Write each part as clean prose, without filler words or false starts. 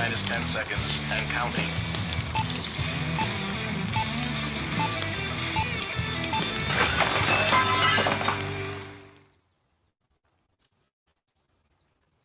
minus 10 seconds and counting.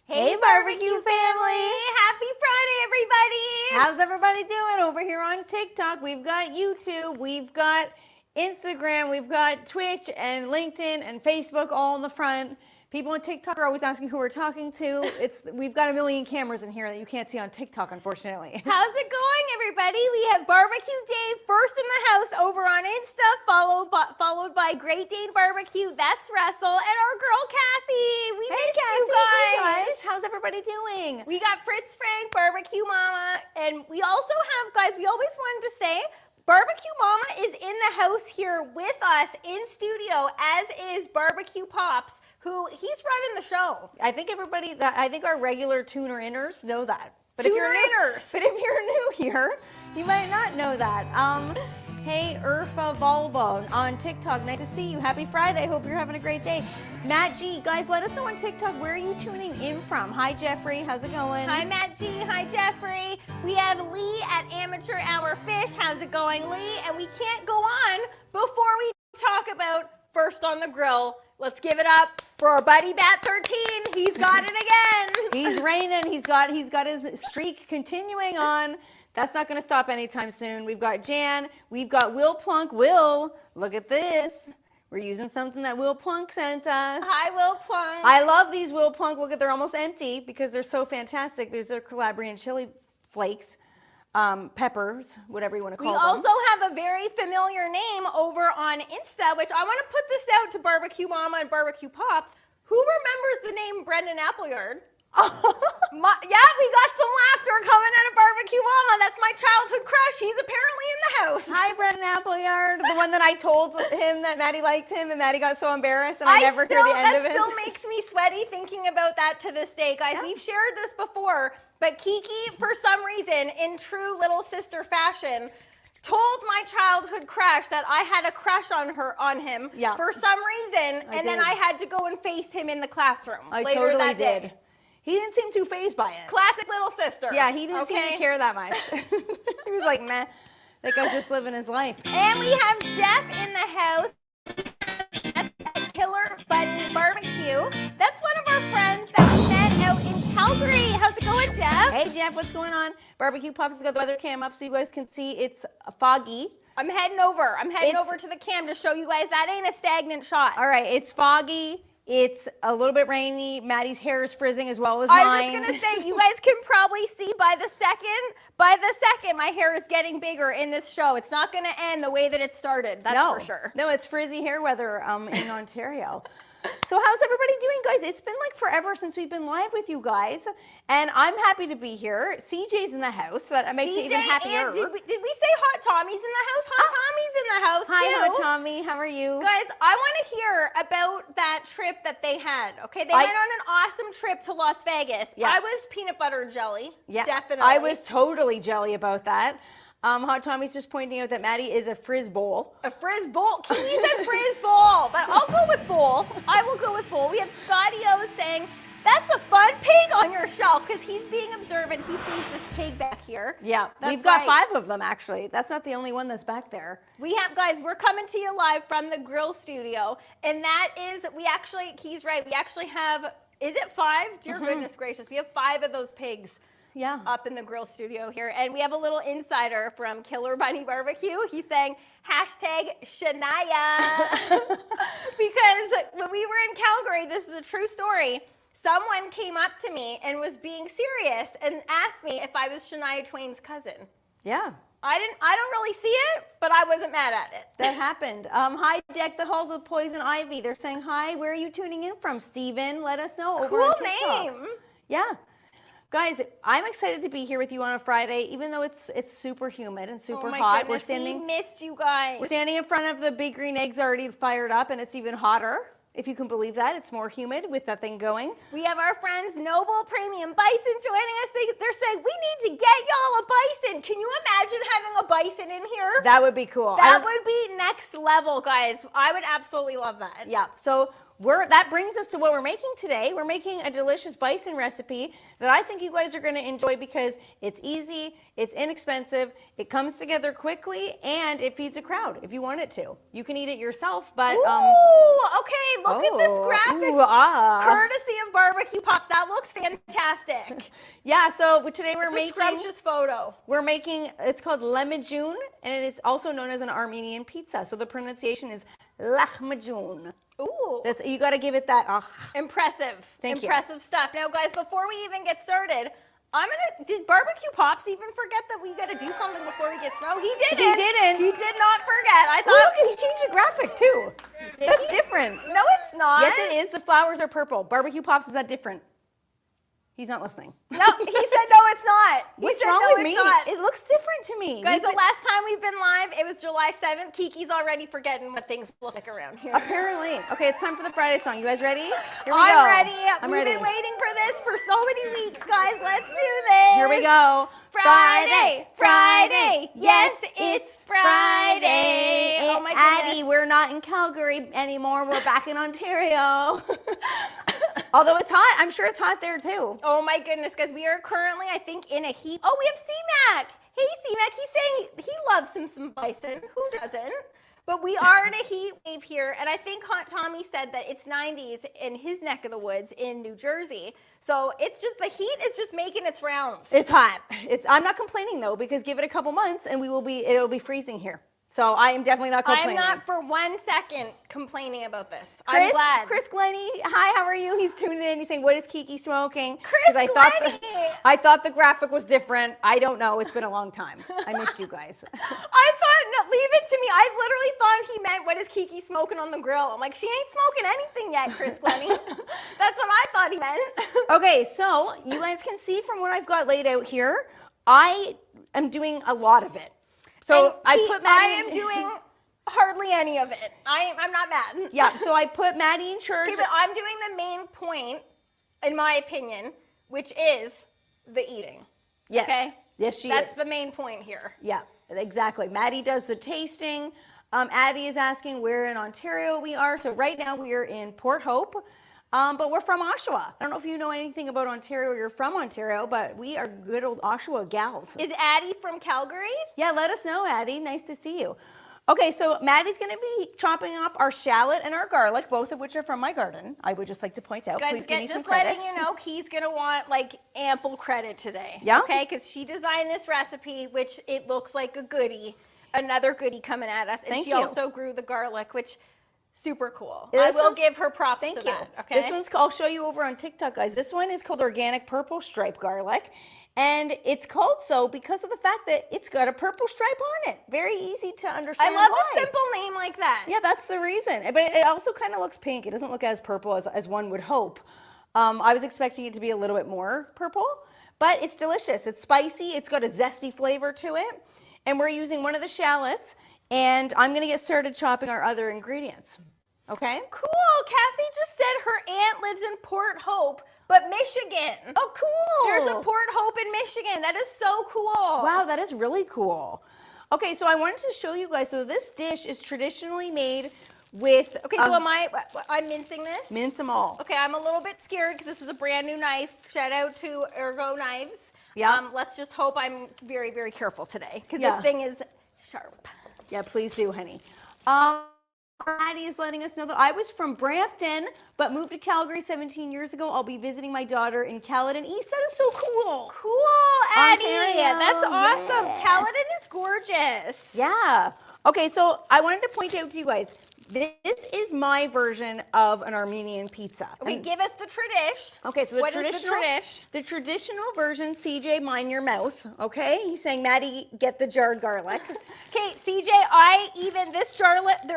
Hey, barbecue family! Happy Friday, everybody! How's everybody doing over here on TikTok? We've got YouTube, we've got Instagram, we've got Twitch and LinkedIn and Facebook all in the front. People on TikTok are always asking who we're talking to. We've got a million cameras in here that you can't see on TikTok, unfortunately. How's it going, everybody? We have Barbecue Dave first in the house over on Insta, followed by Great Dane Barbecue. That's Russell, and our girl Kathy. We missed you guys. How's everybody doing? We got Fritz Frank, Barbecue Mama, and we also have, guys, we always wanted to say, Barbecue Mama is in the house here with us in studio, as is Barbecue Pops, who he's running the show. I think our regular tuner-inners know that. But if you're new here, you might not know that. Hey, Urfa Volvo on TikTok. Nice to see you. Happy Friday. Hope you're having a great day. Matt G, guys, let us know on TikTok, where are you tuning in from? Hi, Jeffrey. How's it going? Hi, Matt G. Hi, Jeffrey. We have Lee at Amateur Hour Fish. How's it going, Lee? And we can't go on before we talk about First on the Grill. Let's give it up for our buddy Bat 13. He's got it again. He's reigning. He's got his streak continuing on. That's not going to stop anytime soon. We've got Jan. We've got Will Plunk. Will, look at this. We're using something that Will Plunk sent us. Hi, Will Plunk. I love these Will Plunk. Look at, they're almost empty because they're so fantastic. There's their Calabrian chili flakes, peppers, whatever you want to call them. We also have a very familiar name over on Insta, which I want to put this out to Barbecue Mama and Barbecue Pops. Who remembers the name Brendan Appleyard? Yeah, we got some laughter coming out of Barbecue Mama. That's my childhood crush. He's apparently in the house. Hi, Brendan Appleyard, the one that I told him that Maddie liked him, and Maddie got so embarrassed, and I never hear the end of it. That still makes me sweaty thinking about that to this day, guys. Yeah. We've shared this before, but Kiki, for some reason, in true little sister fashion, told my childhood crush that I had a crush on him for some reason, and then I had to go and face him in the classroom later that day. He didn't seem too fazed by it. Classic little sister. Yeah, he didn't seem to care that much. He was like, meh, that guy's just living his life. And we have Jeff in the house. That's Killer Buddy Barbecue. That's one of our friends that we met out in Calgary. How's it going, Jeff? Hey, Jeff, what's going on? Barbecue Pops has got the weather cam up so you guys can see it's foggy. I'm heading over. Over to the cam to show you guys that ain't a stagnant shot. All right, it's foggy. It's a little bit rainy. Maddie's hair is frizzing as well as mine. I was just going to say, you guys can probably see by the second, my hair is getting bigger in this show. It's not going to end the way that it started. That's for sure. No, it's frizzy hair weather in Ontario. So how's everybody doing, guys? It's been like forever since we've been live with you guys, and I'm happy to be here. CJ's in the house, so that makes me even happier. Did we say Hot Tommy's in the house? Hot Tommy's in the house, Hi, too. Hot Tommy. How are you? Guys, I want to hear about that trip that they had, okay? They went on an awesome trip to Las Vegas. Yeah. I was peanut butter and jelly, definitely. I was totally jelly about that. Hot Tommy's just pointing out that Maddie is a frizz bowl. A frizz bowl? Kiki said frizz bowl, but I'll go with bowl. I will go with bowl. We have Scotty O saying, that's a fun pig on your shelf, because he's being observant. He sees this pig back here. Yeah, we've got 5 of them, actually. That's not the only one that's back there. We have, guys, we're coming to you live from the grill studio, and that is, he's right, we actually have, is it 5? Dear goodness gracious, we have 5 of those pigs. Yeah. Up in the grill studio here. And we have a little insider from Killer Bunny Barbecue. He's saying, #Shania. Because when we were in Calgary, this is a true story, someone came up to me and was being serious and asked me if I was Shania Twain's cousin. Yeah. I don't really see it, but I wasn't mad at it. That happened. Hi, Deck the Halls with Poison Ivy. They're saying, hi, where are you tuning in from, Steven? Let us know over on TikTok. Cool name. Yeah. Guys, I'm excited to be here with you on a Friday, even though it's super humid and super hot. Goodness, we missed you guys. We're standing in front of the Big Green Eggs already fired up, and it's even hotter. If you can believe that, it's more humid with that thing going. We have our friends Noble Premium Bison joining us. They're saying, we need to get y'all a bison. Can you imagine having a bison in here? That would be cool. That would be next level, guys. I would absolutely love that. Yeah, so that brings us to what we're making today. We're making a delicious bison recipe that I think you guys are going to enjoy because it's easy, it's inexpensive, it comes together quickly, and it feeds a crowd if you want it to. You can eat it yourself, but okay, look at this graphic. Courtesy of Barbecue Pops. That looks fantastic. Yeah, so today we're It's making a scrumptious photo. We're making, it's called Lehmeyun, and it is also known as an Armenian pizza. So the pronunciation is Lehmeyun. Ooh. You got to give it that. Impressive. Thank you. Impressive stuff. Now, guys, before we even get started, did Barbecue Pops even forget that we got to do something before we get started? He didn't. He didn't. He did not forget. I thought. Look, he changed the graphic too. That's different. No, it's not. Yes, it is. The flowers are purple. Barbecue Pops is that different? He's not listening. No, he said no, it's not. What's wrong with me? It looks different to me. Guys, the last time we've been live, it was July 7th. Kiki's already forgetting what things look like around here. Apparently. Okay, it's time for the Friday song. You guys ready? Here we go. I'm ready. I'm We've ready. been waiting for this for so many weeks, guys. Let's do this. Here we go. Friday, Friday. Yes, it's Friday. Oh my goodness. Addie, we're not in Calgary anymore. We're back in Ontario. Although it's hot. I'm sure it's hot there too. Oh my goodness, guys. We are currently, I think, in a heat. Oh, we have C-Mac. Hey, C-Mac. He's saying he loves some bison. Who doesn't? But we are in a heat wave here, and I think Hot Tommy said that it's 90s in his neck of the woods in New Jersey. So it's just, the heat is just making its rounds. It's hot. I'm not complaining though, because give it a couple months and it'll be freezing here. So I am definitely not complaining. I'm not for 1 second complaining about this. I'm glad. Chris Glenny, hi, how are you? He's tuning in. He's saying, what is Kiki smoking? Chris Glenny! I thought the graphic was different. I don't know. It's been a long time. I missed you guys. I thought, no, leave it to me. I literally thought he meant, what is Kiki smoking on the grill? I'm like, she ain't smoking anything yet, Chris Glenny. That's what I thought he meant. Okay, so you guys can see from what I've got laid out here, I am doing a lot of it. So I am doing hardly any of it. I'm not mad. Yeah, so I put Maddie in charge. Okay, but I'm doing the main point, in my opinion, which is the eating. Yes. Okay? Yes, she is. That's the main point here. Yeah, exactly. Maddie does the tasting. Addie is asking where in Ontario we are. So right now we are in Port Hope. But we're from Oshawa. I don't know if you know anything about Ontario or you're from Ontario, but we are good old Oshawa gals. Is Addie from Calgary? Yeah, let us know, Addie. Nice to see you. Okay, so Maddie's going to be chopping up our shallot and our garlic, both of which are from my garden. I would just like to point out. Guys, please give me some just credit. letting you know, he's going to want like ample credit today. Yeah. Okay, because she designed this recipe, which it looks like a goodie, another goodie coming at us. And Thank she you. also grew the garlic, which super cool. This I will one's- give her props Thank to you. that. Okay. This one's called, I'll show you over on TikTok, guys. This one is called organic purple stripe garlic. And it's called so because of the fact that it's got a purple stripe on it. Very easy to understand. I love why. a simple name like that. Yeah, that's the reason. But it also kind of looks pink. It doesn't look as purple as one would hope. I was expecting it to be a little bit more purple, but it's delicious. It's spicy. It's got a zesty flavor to it. And we're using one of the shallots. And I'm going to get started chopping our other ingredients. Okay? Cool. Kathy just said her aunt lives in Port Hope, but Michigan. Oh, cool. There's a Port Hope in Michigan. That is so cool. Wow, that is really cool. Okay, so I wanted to show you guys. So this dish is traditionally made with... Okay, so I'm mincing this? Mince them all. Okay, I'm a little bit scared because this is a brand new knife. Shout out to Ergo Knives. Yeah. Let's just hope I'm very, very careful today because Yeah. this thing is sharp. Yeah, please do, honey. Maddie is letting us know that I was from Brampton, but moved to Calgary 17 years ago. I'll be visiting my daughter in Caledon East. That is so cool. Cool, Addie. Ontario, That's awesome. yeah. Caledon is gorgeous. Yeah. Okay, so I wanted to point out to you guys, this is my version of an Armenian pizza. Okay, give us the tradish. Okay, so What is the tradish? The traditional version, CJ, mind your mouth, okay? He's saying, Maddie, get the jarred garlic. Okay, CJ,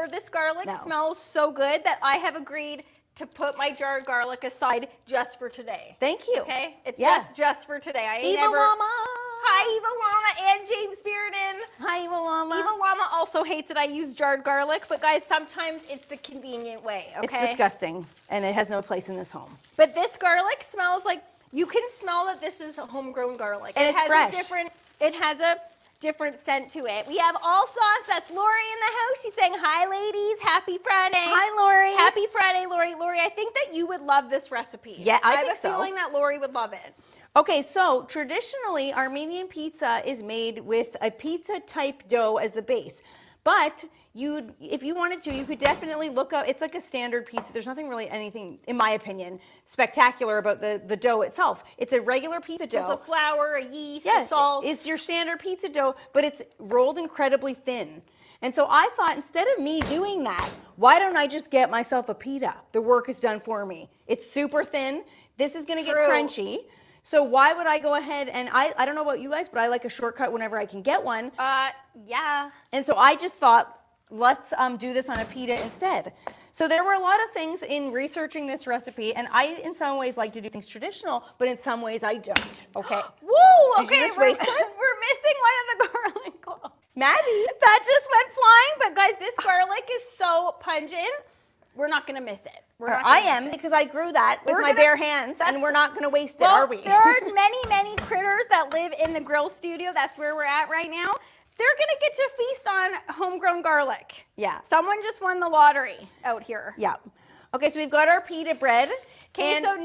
this garlic No. smells so good that I have agreed to put my jarred garlic aside just for today. Thank you. Okay? It's Yeah. just for today. I ain't Evil ever... Llama. Hi, Evil Llama and James Bearden. Hi, Evil Llama. Evil Llama also hates that I use jarred garlic, but guys, sometimes it's the convenient way, okay? It's disgusting, and it has no place in this home. But this garlic smells like, you can smell that this is a homegrown garlic. And it it's has fresh. It has a different scent to it. We have all sauce. That's Lori in the house. She's saying, hi, ladies. Happy Friday. Hi, Lori. Happy Friday, Lori. Lori, I think that you would love this recipe. Yeah, I think have a so. feeling that Lori would love it. Okay, so traditionally, Armenian pizza is made with a pizza type dough as the base. But if you wanted to, you could definitely look up, it's like a standard pizza. There's nothing really anything, in my opinion, spectacular about the dough itself. It's a regular pizza dough. It's a flour, a yeast, a salt. It's your standard pizza dough, but it's rolled incredibly thin. And so I thought, instead of me doing that, why don't I just get myself a pita? The work is done for me. It's super thin. This is going to get crunchy. So why would I go ahead and I don't know about you guys, but I like a shortcut whenever I can get one. Yeah. And so I just thought, let's do this on a pita instead. So there were a lot of things in researching this recipe, and I, in some ways, like to do things traditional, but in some ways I don't. Okay. Woo! Did Okay, you just waste it? we're missing one of the garlic cloves. Maddie. That just went flying, but guys, this garlic is so pungent. We're not gonna miss it. I am, because I grew that with my bare hands, and we're not gonna waste it, are we? There are many, many critters that live in the grill studio. That's where we're at right now. They're gonna get to feast on homegrown garlic. Yeah. Someone just won the lottery out here. Yeah. Okay, so we've got our pita bread. Okay, so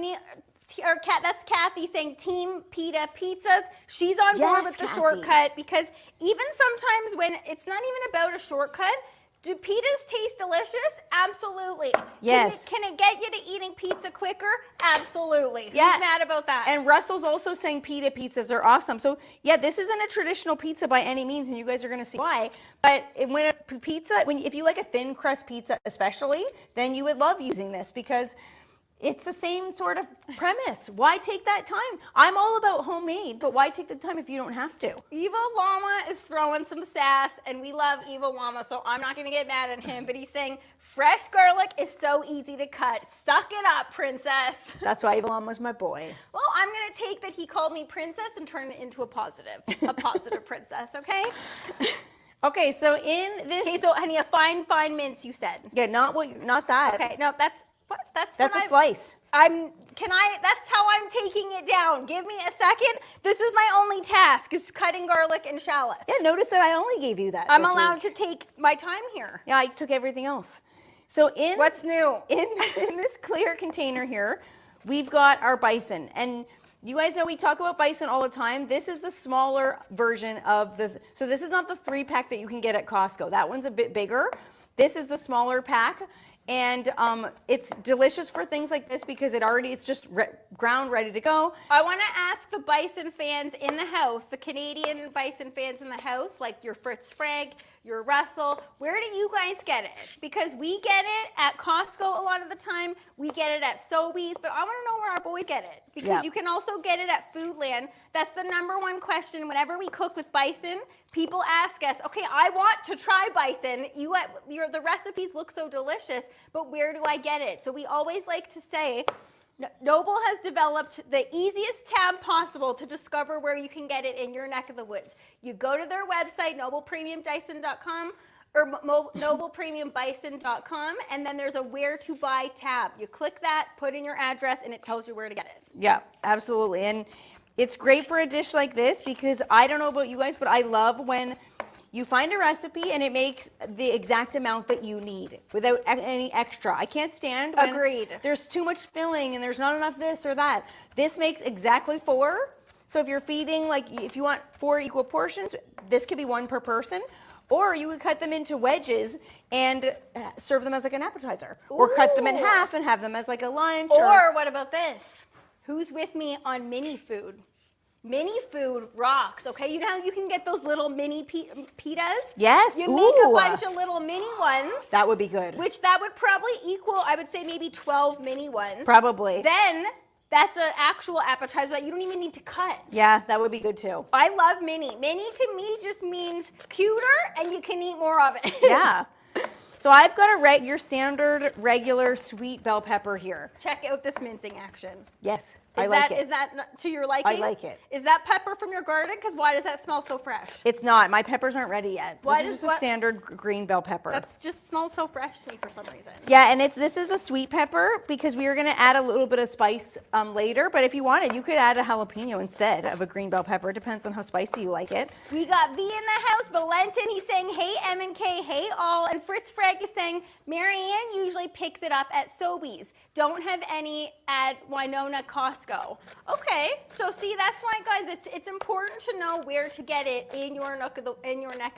that's Kathy saying Team Pita Pizzas. She's on board with the shortcut, because even sometimes when it's not even about a shortcut, do pitas taste delicious? Absolutely. Yes. Can it get you to eating pizza quicker? Absolutely. Yeah. Who's mad about that? And Russell's also saying pita pizzas are awesome. So yeah, this isn't a traditional pizza by any means, and you guys are going to see why. But if you like a thin crust pizza especially, then you would love using this, because it's the same sort of premise. Why take that time? I'm all about homemade, but why take the time if you don't have to? Evil Llama is throwing some sass, and we love Evil Llama, so I'm not going to get mad at him, but he's saying fresh garlic is so easy to cut. Suck it up, princess. That's why Evil Llama's my boy. Well, I'm going to take that he called me princess and turn it into a positive princess, okay? Okay, so in this... Okay, so honey, a fine mince, you said. Yeah, not that. Okay, no, that's a slice. That's how I'm taking it down. Give me a second. This is my only task, is cutting garlic and shallots. Yeah, notice that I only gave you that. I'm allowed to take my time here. Yeah, I took everything else. So what's new? In this clear container here, we've got our bison. And you guys know we talk about bison all the time. This is the smaller version of so this is not the 3-pack that you can get at Costco. That one's a bit bigger. This is the smaller pack. And it's delicious for things like this, because it's just ground ready to go. I want to ask the bison fans in the house, the Canadian bison fans in the house, like your Fritz Frag, your Russell, where do you guys get it? Because we get it at Costco a lot of the time. We get it at Sobeys, but I want to know where our boys get it, because you can also get it at Foodland. That's the #1 question whenever we cook with bison. People ask us, okay, I want to try bison. The recipes look so delicious, but where do I get it? So we always like to say, Noble has developed the easiest tab possible to discover where you can get it in your neck of the woods. You go to their website, noblepremiumbison.com or noblepremiumbison.com, and then there's a where to buy tab. You click that, put in your address, and it tells you where to get it. Yeah, absolutely. And it's great for a dish like this, because I don't know about you guys, but I love when you find a recipe and it makes the exact amount that you need without any extra. I can't stand when there's too much filling and there's not enough this or that. This makes exactly 4. So if you're feeding, if you want 4 equal portions, this could be 1 per person. Or you could cut them into wedges and serve them as like an appetizer. Or cut them in half and have them as like a lunch. Or what about this? Who's with me on mini food? Mini food rocks, okay? You know how you can get those little mini pitas? Yes. You make a bunch of little mini ones. That would be good. Which that would probably equal, I would say, maybe 12 mini ones. Probably. Then that's an actual appetizer that you don't even need to cut. Yeah, that would be good too. I love mini. Mini to me just means cuter and you can eat more of it. Yeah. So I've got your standard regular sweet bell pepper here. Check out this mincing action. Yes. I like it. Is that to your liking? I like it. Is that pepper from your garden? Because why does that smell so fresh? It's not. My peppers aren't ready yet. Why This is does just a standard green bell pepper. That just smells so fresh to me for some reason. Yeah, and this is a sweet pepper because we were going to add a little bit of spice later. But if you wanted, you could add a jalapeno instead of a green bell pepper. It depends on how spicy you like it. We got V in the house. Valentin, he's saying, hey, M and K, hey, all. And Fritz Frank is saying, Marianne usually picks it up at Sobeys. Don't have any at Winona Costco. Okay, so see, that's why, guys, it's important to know where to get it in your neck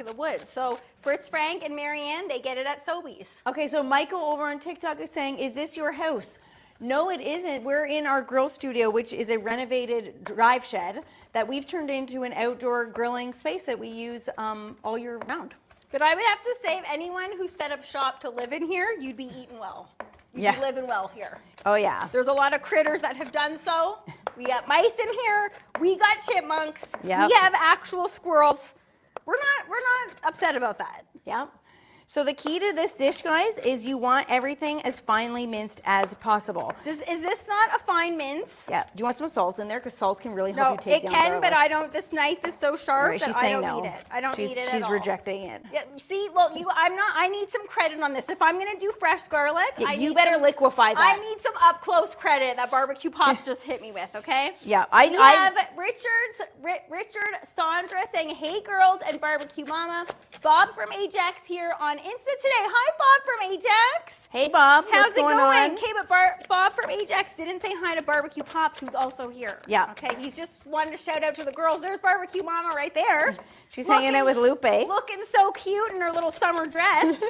of the woods. So Fritz Frank and Marianne, they get it at Sobeys. Okay, so Michael over on TikTok is saying, is this your house? No, it isn't. We're in our grill studio, which is a renovated drive shed that we've turned into an outdoor grilling space that we use all year round. But I would have to say, if anyone who set up shop to live in here, you'd be eating well. You'd be living well here. Oh, yeah. There's a lot of critters that have done so. We got mice in here. We got chipmunks. Yep. We have actual squirrels. We're not upset about that. Yeah. So the key to this dish, guys, is you want everything as finely minced as possible. Is this not a fine mince? Yeah. Do you want some salt in there? Because salt can really help you take down it can, garlic. but I don't. This knife is so sharp Right, that she's I saying don't no. need it. I don't need it at all. She's rejecting it. Yeah. See, well, I need some credit on this. If I'm gonna do fresh garlic, You better liquefy that. I need some up close credit that Barbecue Pops just hit me with. Okay. Yeah. We have Richard Sandra saying, "Hey girls and Barbecue Mama." Bob from Ajax here on Insta today. Hi, Bob from Ajax. Hey, Bob. How's what's it going on? Okay, but Bob from Ajax didn't say hi to Barbecue Pops, who's also here. Yeah. Okay, he's just wanted to shout out to the girls. There's Barbecue Mama right there. She's hanging out with Lupe. Looking so cute in her little summer dress.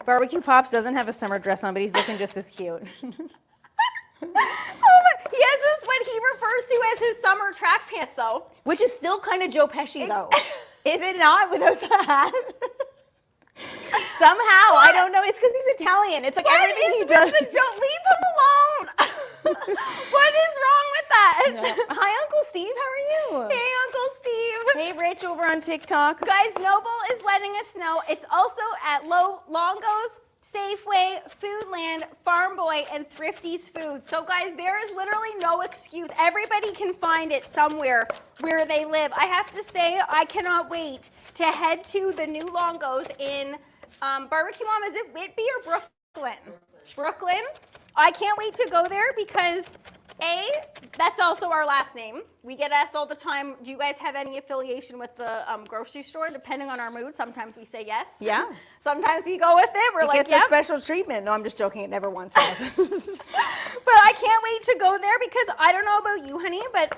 Barbecue Pops doesn't have a summer dress on, but he's looking just as cute. He has this, what he refers to as his summer track pants, though. Which is still kind of Joe Pesci, though. Is it not without the hat? Somehow, I don't know. It's because he's Italian. It's like everything he does. Don't leave him alone. What is wrong with that? No. Hi, Uncle Steve. How are you? Hey, Uncle Steve. Hey, Rich over on TikTok. Guys, Noble is letting us know it's also at Longo's, Safeway, Foodland, Farm Boy, and Thrifty's Foods. So guys, there is literally no excuse. Everybody can find it somewhere where they live. I have to say, I cannot wait to head to the new Longo's in Barbecue Mom. Is it Whitby or Brooklyn? Brooklyn. I can't wait to go there because that's also our last name. We get asked all the time, do you guys have any affiliation with the grocery store? Depending on our mood, sometimes we say yes. Yeah. Sometimes we go with it. We're like, it's a special treatment. No, I'm just joking. It never once has. But I can't wait to go there because I don't know about you, honey, but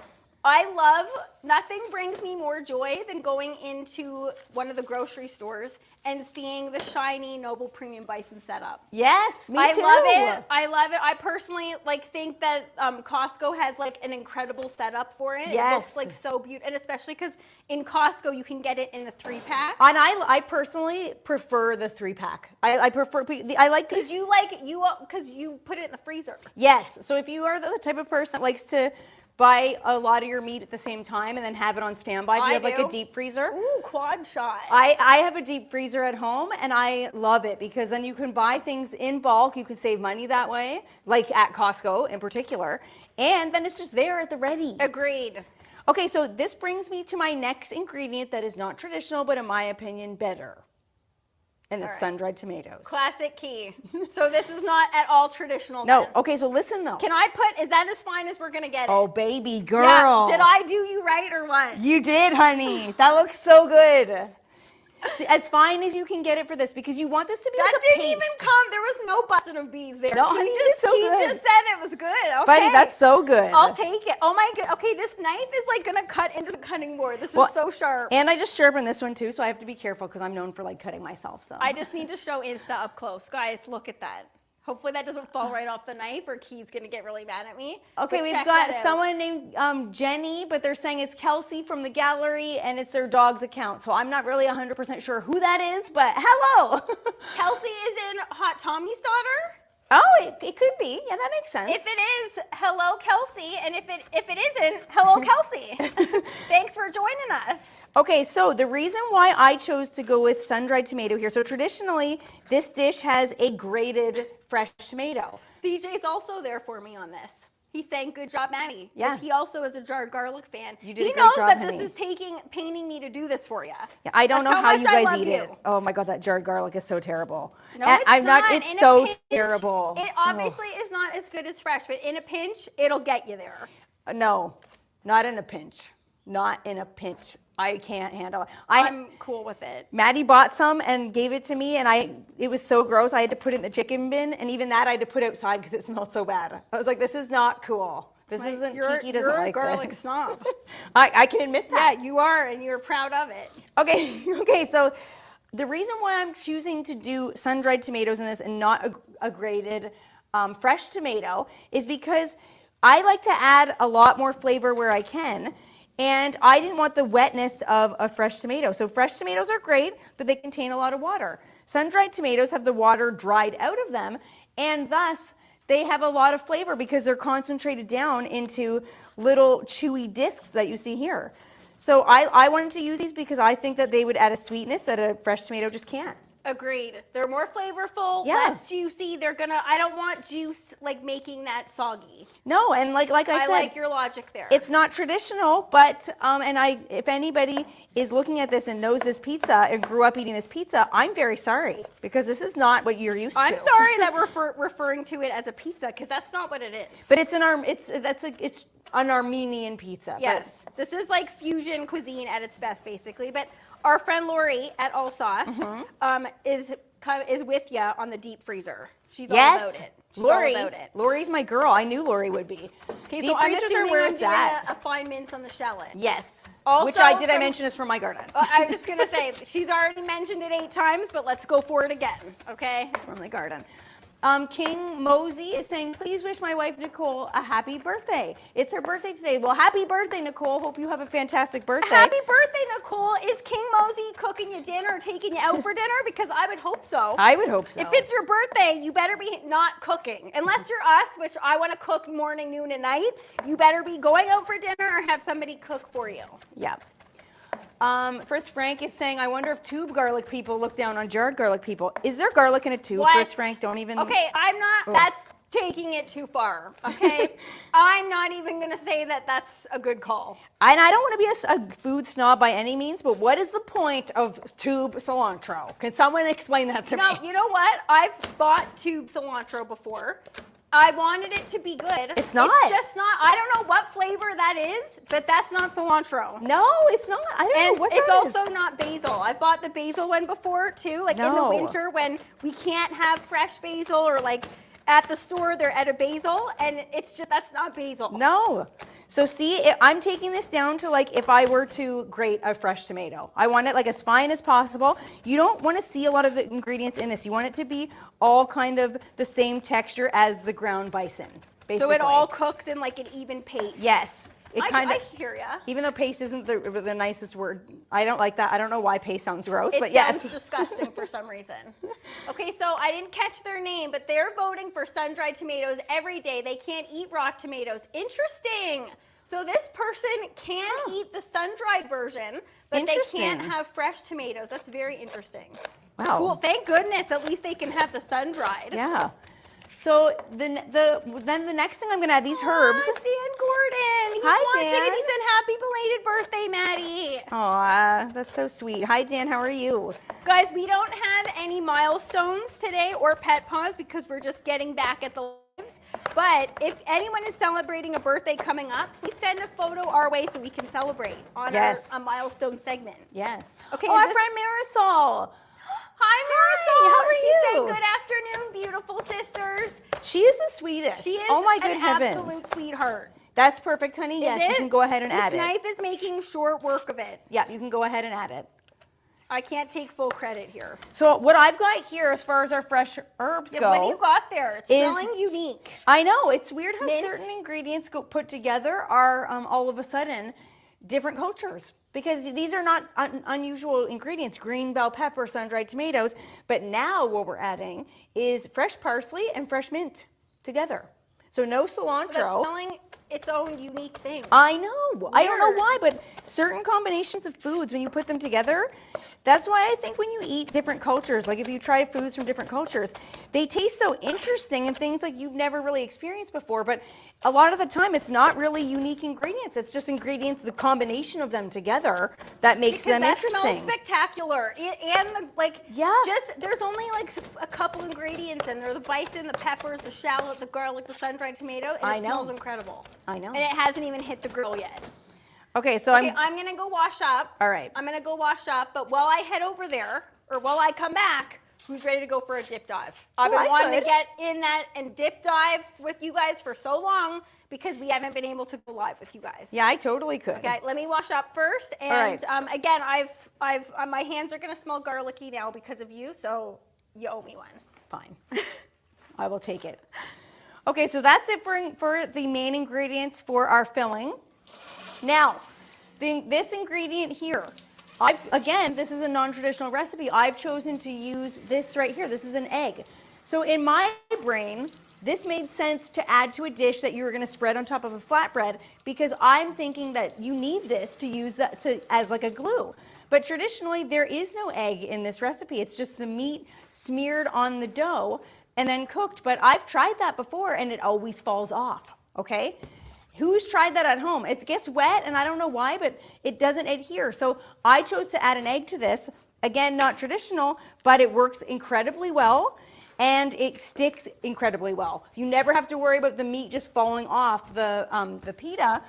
nothing brings me more joy than going into one of the grocery stores and seeing the shiny Noble Premium Bison setup. Yes, me too. I love it. I personally think that Costco has an incredible setup for it. Yes. It looks so beautiful, and especially because in Costco you can get it in the 3-pack. And I personally prefer the 3-pack. I like because you put it in the freezer. Yes. So if you are the type of person that likes to buy a lot of your meat at the same time and then have it on standby if you have a deep freezer. Ooh, quad shot. I have a deep freezer at home and I love it because then you can buy things in bulk. You can save money that way, like at Costco in particular. And then it's just there at the ready. Agreed. Okay, so this brings me to my next ingredient that is not traditional, but in my opinion, better. And it's sun-dried tomatoes. Classic key. So this is not at all traditional. No. Then. Okay, so listen though. Is that as fine as we're going to get it? Oh, baby girl. Yeah. Did I do you right or what? You did, honey. That looks so good. As fine as you can get it for this because you want this to be like a paste. That didn't even come. There was no busting of bees there. No, he just said it was good. Okay. Buddy, that's so good. I'll take it. Oh my god. Okay, this knife is going to cut into the cutting board. This is so sharp. And I just sharpened this one too, so I have to be careful because I'm known for cutting myself. So I just need to show Insta up close. Guys, look at that. Hopefully that doesn't fall right off the knife or Key's going to get really mad at me. Okay, we've got someone named Jenny, but they're saying it's Kelsey from the gallery and it's their dog's account. So I'm not really 100% sure who that is, but hello. Kelsey is in Hot Tommy's daughter? Oh, it could be. Yeah, that makes sense. If it is, hello, Kelsey. And if it isn't, hello, Kelsey. Thanks for joining us. Okay, so the reason why I chose to go with sun-dried tomato here, so traditionally, this dish has a grated fresh tomato. CJ's also there for me on this. He's saying, good job, Maddie. Yeah. He also is a jarred garlic fan. You did a he great knows job, that honey. this is paining me to do this for you. Yeah, I don't That's know how much you I guys love eat you. it. Oh my God, that jarred garlic is so terrible. No, And it's I'm not. not. It's In a so pinch, terrible. It obviously is not as good as fresh, but in a pinch, it'll get you there. No, not in a pinch. Not in a pinch. I can't handle it. I'm cool with it. Maddie bought some and gave it to me, and it was so gross. I had to put it in the chicken bin, and even that I had to put outside because it smelled so bad. I was like, this is not cool. This isn't. Kiki doesn't you're like a garlic this. snob. I can admit that. Yeah, you are, and you're proud of it. Okay. So the reason why I'm choosing to do sun-dried tomatoes in this and not a grated fresh tomato is because I like to add a lot more flavor where I can. And I didn't want the wetness of a fresh tomato. So fresh tomatoes are great, but they contain a lot of water. Sun-dried tomatoes have the water dried out of them, and thus they have a lot of flavor because they're concentrated down into little chewy discs that you see here. So I wanted to use these because I think that they would add a sweetness that a fresh tomato just can't. Agreed. They're more flavorful, Yeah. less juicy. I don't want juice like making that soggy. No, and like I said, I like your logic there. it's not traditional, but if anybody is looking at this and knows this pizza and grew up eating this pizza, I'm very sorry because this is not what you're used to. I'm sorry that we're referring to it as a pizza because that's not what it is. But it's an Armenian pizza. Yes, this is like fusion cuisine at its best, basically. But our friend Lori at All Sauce is with you on the deep freezer. She's all about it. She's Lori. all about it. Lori's my girl. I knew Lori would be. Okay, Deep so I'm freezers assuming are where I'm it's doing at. a fine mince on the shallot. Yes. Also Which I from- mention is from my garden. I'm just gonna say she's already mentioned it 8 times, but let's go for it again. Okay. From the garden. King Mosey is saying, please wish my wife Nicole a happy birthday. It's her birthday today. Well, happy birthday, Nicole. Hope you have a fantastic birthday. Happy birthday, Nicole. Is King Mosey cooking you dinner or taking you out for dinner? Because I would hope so. I would hope so. If it's your birthday, you better be not cooking. Unless you're us, which I want to cook morning, noon, and night, you better be going out for dinner or have somebody cook for you. Yeah. Fritz Frank is saying, I wonder if tube garlic people look down on jarred garlic people. Is there garlic in a tube, What? Fritz Frank? Don't even... Okay, I'm not... That's taking it too far, okay? I'm not even going to say that that's a good call. And I don't want to be a food snob by any means, but what is the point of tube cilantro? Can someone explain that to me? No, you know what? I've bought tube cilantro before. I wanted it to be good. It's not. It's just not. I don't know what flavor that is, but that's not cilantro. No, it's not. I don't know what that it's is. also not basil. I've bought the basil one before too, like in the No. winter when we can't have fresh basil or like at the store they're out of basil and it's just, that's not basil. No. So see, I'm taking this down to like if I were to grate a fresh tomato. I want it like as fine as possible. You don't want to see a lot of the ingredients in this. You want it to be all kind of the same texture as the ground bison, basically. So it all cooks in like an even paste. Yes. I hear ya. Even though paste isn't the nicest word, I don't like that. I don't know why paste sounds gross, It but sounds yes. disgusting for some reason. Okay, so I didn't catch their name, but they're voting for sun-dried tomatoes every day. They can't eat raw tomatoes. Interesting. So this person can eat the sun-dried version, but they can't have fresh tomatoes. That's very interesting. Wow. Cool. Thank goodness. At least they can have the sun-dried. Yeah. So then the next thing I'm going to add these herbs. Oh, Dan Gordon. He's Hi, watching Dan. and he said happy belated birthday, Maddie. Aw, that's so sweet. Hi, Dan. How are you? Guys, we don't have any milestones today or pet paws because we're just getting back at the lives. But if anyone is celebrating a birthday coming up, please send a photo our way so we can celebrate on our milestone segment. Yes. Okay. Oh, our friend Marisol. Hi, Marisol. How are you? She said, good afternoon, beautiful sisters. She is the sweetest. She is oh my good an heavens. absolute sweetheart. That's perfect, honey. Yes, you can go ahead and add This it. knife is making short work of it. Yeah, you can go ahead and add it. I can't take full credit here. So what I've got here as far as our fresh herbs go. What do you got there? It's smelling unique. I know. It's weird how Mint. certain ingredients go put together are all of a sudden different cultures. Because these are not unusual ingredients, green bell pepper, sun-dried tomatoes. But now what we're adding is fresh parsley and fresh mint together. So no cilantro. That's smelling its own unique thing. I know. I don't know Weird. why, but certain combinations of foods, when you put them together, that's why I think when you eat different cultures, like if you try foods from different cultures, they taste so interesting and things like you've never really experienced before. But a lot of the time, it's not really unique ingredients. It's just ingredients, the combination of them together that makes them that interesting. smells spectacular. And the, like, Yeah. just there's only like a couple ingredients in there: the bison, the peppers, the shallot, the garlic, the sun-dried tomato, and I it know. smells incredible. I know. And it hasn't even hit the grill yet. Okay, so Okay, I'm gonna go wash up. All right. I'm gonna go wash up, but while I head over there, or while I come back, who's ready to go for a dip dive? I've been wanting to get in that and dip dive with you guys for so long because we haven't been able to go live with you guys. Yeah, I totally could. Okay, let me wash up first. And right. Again, I've my hands are gonna smell garlicky now because of you, so you owe me one. Fine. I will take it. Okay, so that's it for the main ingredients for our filling. Now, this ingredient here, again, this is a non-traditional recipe. I've chosen to use this right here. This is an egg. So in my brain, this made sense to add to a dish that you were going to spread on top of a flatbread because I'm thinking that you need this to use that as like a glue. But traditionally, there is no egg in this recipe. It's just the meat smeared on the dough and then cooked. But I've tried that before and it always falls off, okay? Who's tried that at home? It gets wet and I don't know why, but it doesn't adhere. So I chose to add an egg to this. Again, not traditional, but it works incredibly well and it sticks incredibly well. You never have to worry about the meat just falling off the pita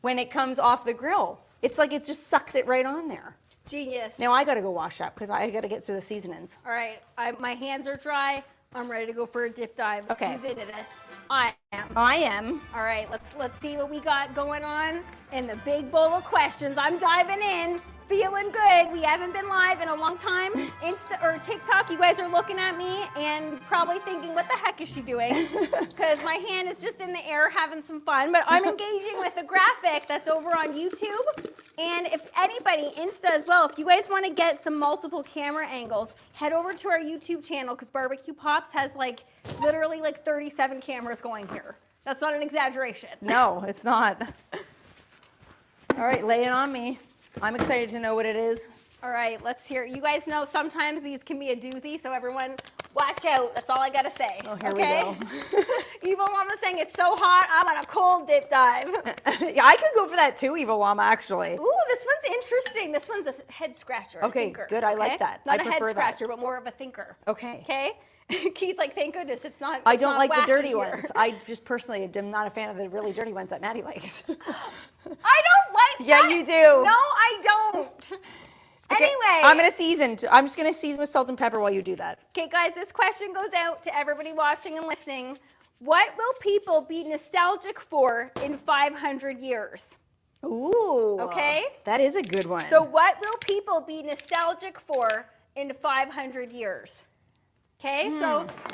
when it comes off the grill. It's like it just sucks it right on there. Genius. Now I gotta go wash up because I gotta get through the seasonings. All right, my hands are dry. I'm ready to go for a dip dive. Okay. Who's into this? I am. I am. All right, let's see what we got going on in the big bowl of questions. I'm diving in, feeling good. We haven't been live in a long time. Insta or TikTok, you guys are looking at me and probably thinking, what the heck is she doing? Because my hand is just in the air having some fun. But I'm engaging with the graphic that's over on YouTube. And if anybody, Insta as well, if you guys want to get some multiple camera angles, head over to our YouTube channel because Barbecue Pops has like literally like 37 cameras going here. That's not an exaggeration. No, it's not. All right, lay it on me. I'm excited to know what it is. All right, let's hear. You guys know sometimes these can be a doozy, so everyone watch out. That's all I got to say. Oh, here okay? we go. Evil Mama saying it's so hot, I'm on a cold dip dive. Yeah, I could go for that too, Evil Llama, actually. Ooh, this one's interesting. This one's a head scratcher. A Okay, thinker, good. I like that. Not I a head prefer that. scratcher, but more of a thinker. Okay. Okay? Keith's like, thank goodness it's not. I it's don't not like the wacky dirty here. ones. I just personally am not a fan of the really dirty ones that Maddie likes. I don't like Yeah, that. you do. No, I don't. Okay, Anyway. I'm gonna season. I'm just gonna season with salt and pepper while you do that. Okay, guys, this question goes out to everybody watching and listening. What will people be nostalgic for in 500 years? Ooh. Okay. That is a good one. So what will people be nostalgic for in 500 years? Okay,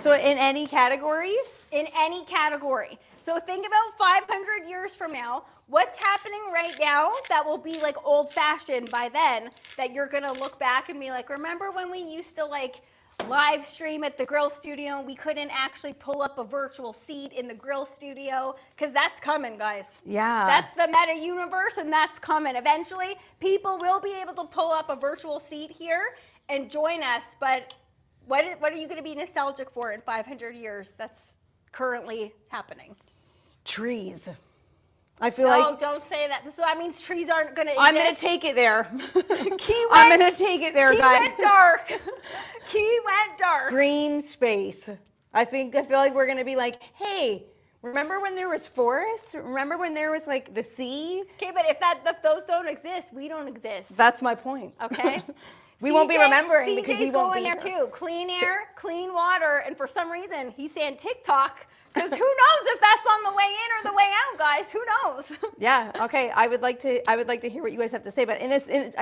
So in any category? in any category. So think about 500 years from now. What's happening right now that will be like old fashioned by then that you're gonna look back and be like, remember when we used to like live stream at the grill studio and we couldn't actually pull up a virtual seat in the grill studio? Because that's coming, guys. Yeah. That's the meta universe and that's coming. Eventually, people will be able to pull up a virtual seat here and join us, but what are you going to be nostalgic for in 500 years that's currently happening? Trees. I feel No, like don't say that. So that means trees aren't going to exist. I'm gonna take it there. I'm gonna take it there, Key guys. went dark. Key went dark. Green space. I feel like we're gonna be like, hey, remember when there was forests? Remember when there was like the sea? Okay, but if those don't exist, we don't exist. That's my point. Okay. We won't be remembering because we CJ's won't be going there here. too. Clean air, clean water, and for some reason he's saying TikTok because who knows if that's on the way in or the way out, guys? Who knows? Yeah. Okay. I would like to hear what you guys have to say, but I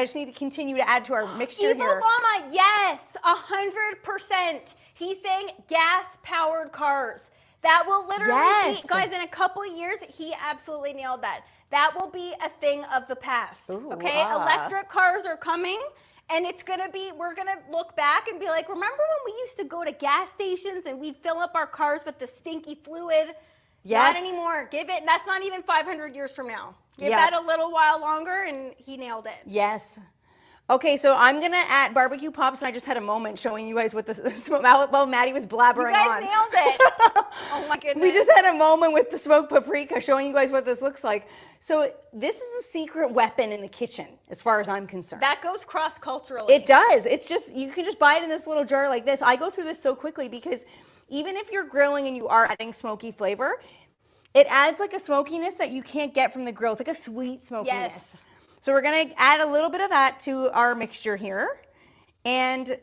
just need to continue to add to our mixture Evil here. Mama, yes, 100%. He's saying gas-powered cars. That will literally Yes. be, guys, in a couple of years, he absolutely nailed that. That will be a thing of the past. Ooh, okay? Electric cars are coming. And it's gonna be, we're gonna look back and be like, remember when we used to go to gas stations and we'd fill up our cars with the stinky fluid? Yes. Not anymore. Give it, that's not even 500 years from now. Give Yeah. that a little while longer and he nailed it. Yes. Okay, so I'm gonna add barbecue pops, and I just had a moment showing you guys what this while Maddie was blabbering You guys on. nailed it. Oh my goodness. We just had a moment with the smoked paprika, showing you guys what this looks like. So this is a secret weapon in the kitchen, as far as I'm concerned. That goes cross-culturally. It does. It's just, you can just buy it in this little jar like this. I go through this so quickly because even if you're grilling and you are adding smoky flavor, it adds like a smokiness that you can't get from the grill. It's like a sweet smokiness. Yes. So we're gonna add a little bit of that to our mixture here. And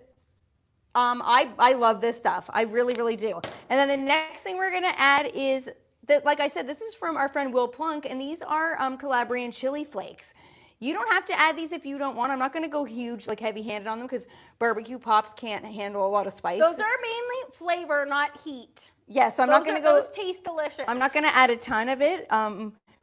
I love this stuff. I really, really do. And then the next thing we're gonna add is, that, like I said, this is from our friend Will Plunk, and these are Calabrian chili flakes. You don't have to add these if you don't want. I'm not gonna go huge, like heavy-handed on them, because barbecue pops can't handle a lot of spice. Those are mainly flavor, not heat. Yeah, so I'm not gonna go. Those taste delicious. I'm not gonna add a ton of it.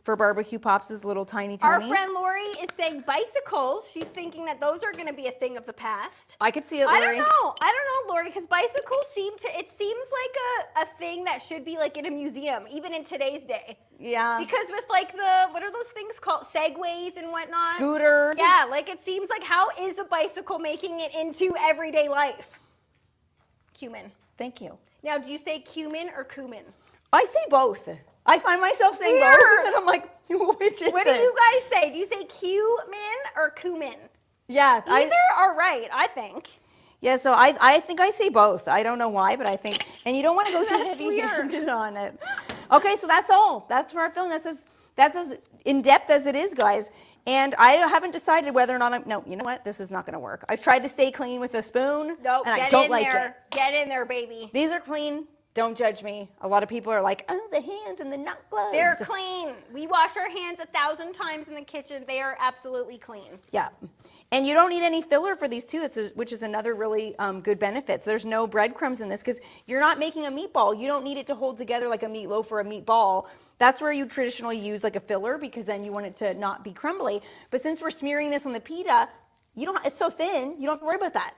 For barbecue pops is little tiny. Our friend Lori is saying bicycles. She's thinking that those are going to be a thing of the past. I could see it, Lori. I don't know, Lori, because bicycles seems like a thing that should be like in a museum, even in today's day. Yeah. Because with like what are those things called? Segways and whatnot. Scooters. Yeah, like it seems like, how is a bicycle making it into everyday life? Cumin. Thank you. Now, do you say cumin or cumin? I say both. I find myself saying Weird. both, and I'm like, which is What do you guys say? Do you say cumin or cumin? Yeah. Either are right, I think. Yeah, so I think I say both. I don't know why, but I think, and you don't want to go too That's heavy-handed on it. Okay, so that's all. That's for our filling. That's as in-depth as it is, guys. And I haven't decided whether or not no, you know what? This is not going to work. I've tried to stay clean with a spoon, Nope, and I don't like it. Get in there, baby. These are clean. Don't judge me. A lot of people are like, oh, the hands and the not gloves. They're clean. We wash our hands 1,000 times in the kitchen. They are absolutely clean. Yeah. And you don't need any filler for these too, which is another really good benefit. So there's no breadcrumbs in this because you're not making a meatball. You don't need it to hold together like a meatloaf or a meatball. That's where you traditionally use like a filler because then you want it to not be crumbly. But since we're smearing this on the pita, it's so thin, you don't have to worry about that.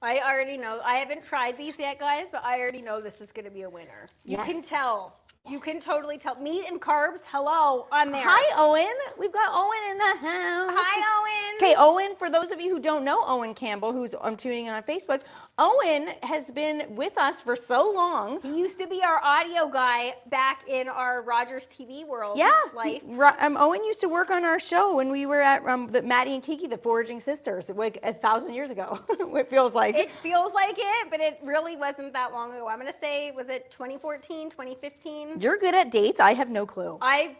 I already know. I haven't tried these yet, guys, but I already know this is going to be a winner. You Yes. can tell. You can totally tell. Meat and carbs, hello, I'm there. Hi, Owen. We've got Owen in the house. Hi, Owen. Okay, Owen, for those of you who don't know Owen Campbell, who's tuning in on Facebook, Owen has been with us for so long. He used to be our audio guy back in our Rogers TV world. Yeah, life. Owen used to work on our show when we were at the Maddie and Kiki, the Foraging Sisters, like 1,000 years ago. It feels like. It feels like it, but it really wasn't that long ago. I'm going to say, was it 2014, 2015? You're good at dates. I have no clue. I'm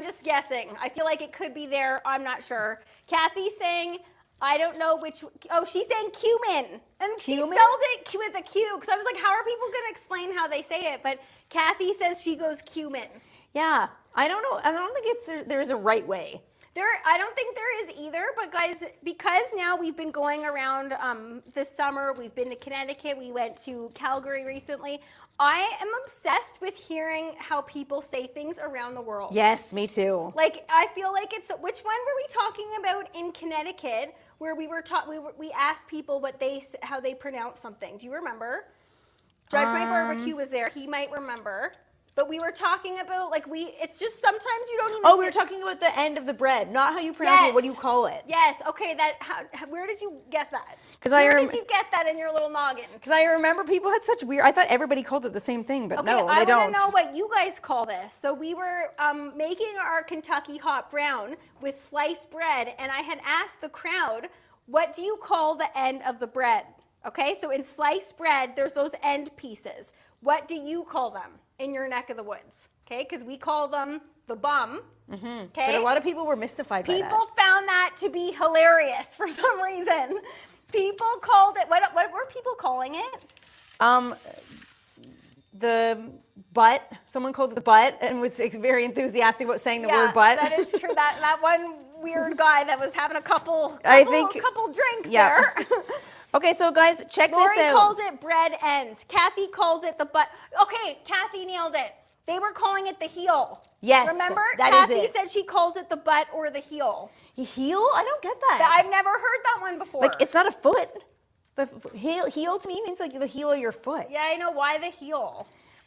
just guessing. I feel like it could be there. I'm not sure. Kathy's saying, I don't know which. Oh, she's saying cumin. And she Cumin? spelled it with a Q. Because I was like, how are people going to explain how they say it? But Kathy says she goes cumin. Yeah, I don't know. I don't think there's a right way. I don't think there is either, but guys, because now we've been going around this summer, we've been to Connecticut, we went to Calgary recently. I am obsessed with hearing how people say things around the world. Yes, me too. Like, I feel like which one were we talking about in Connecticut where we asked people how they pronounce something? Do you remember? Judge My Barbecue was there. He might remember. But we were talking about, it's just sometimes you don't even. Oh, we were talking about the end of the bread, not how you pronounce it. What do you call it? Yes. Okay. Where did you get that? Where did you get that in your little noggin? Because I remember people had such weird. I thought everybody called it the same thing, but no, I they don't. want to know what you guys call this. So we were making our Kentucky hot brown with sliced bread, and I had asked the crowd, "What do you call the end of the bread?" Okay. So in sliced bread, there's those end pieces. What do you call them in your neck of the woods? Okay, because we call them the bum. Mm-hmm. Okay, but a lot of people were mystified by that. People found that to be hilarious for some reason. People called it. What were people calling it? The butt. Someone called it the butt and was very enthusiastic about saying the word butt. That is true. That one weird guy that was having a couple drinks there. Okay, so guys, check Lori this out. calls it bread ends. Kathy calls it the butt. Okay, Kathy nailed it. They were calling it the heel. Yes, remember? Kathy Kathy said she calls it the butt or the heel. Heel? I don't get that. I've never heard that one before. Like, it's not a foot. The heel to me means like the heel of your foot. Yeah, I know. Why the heel?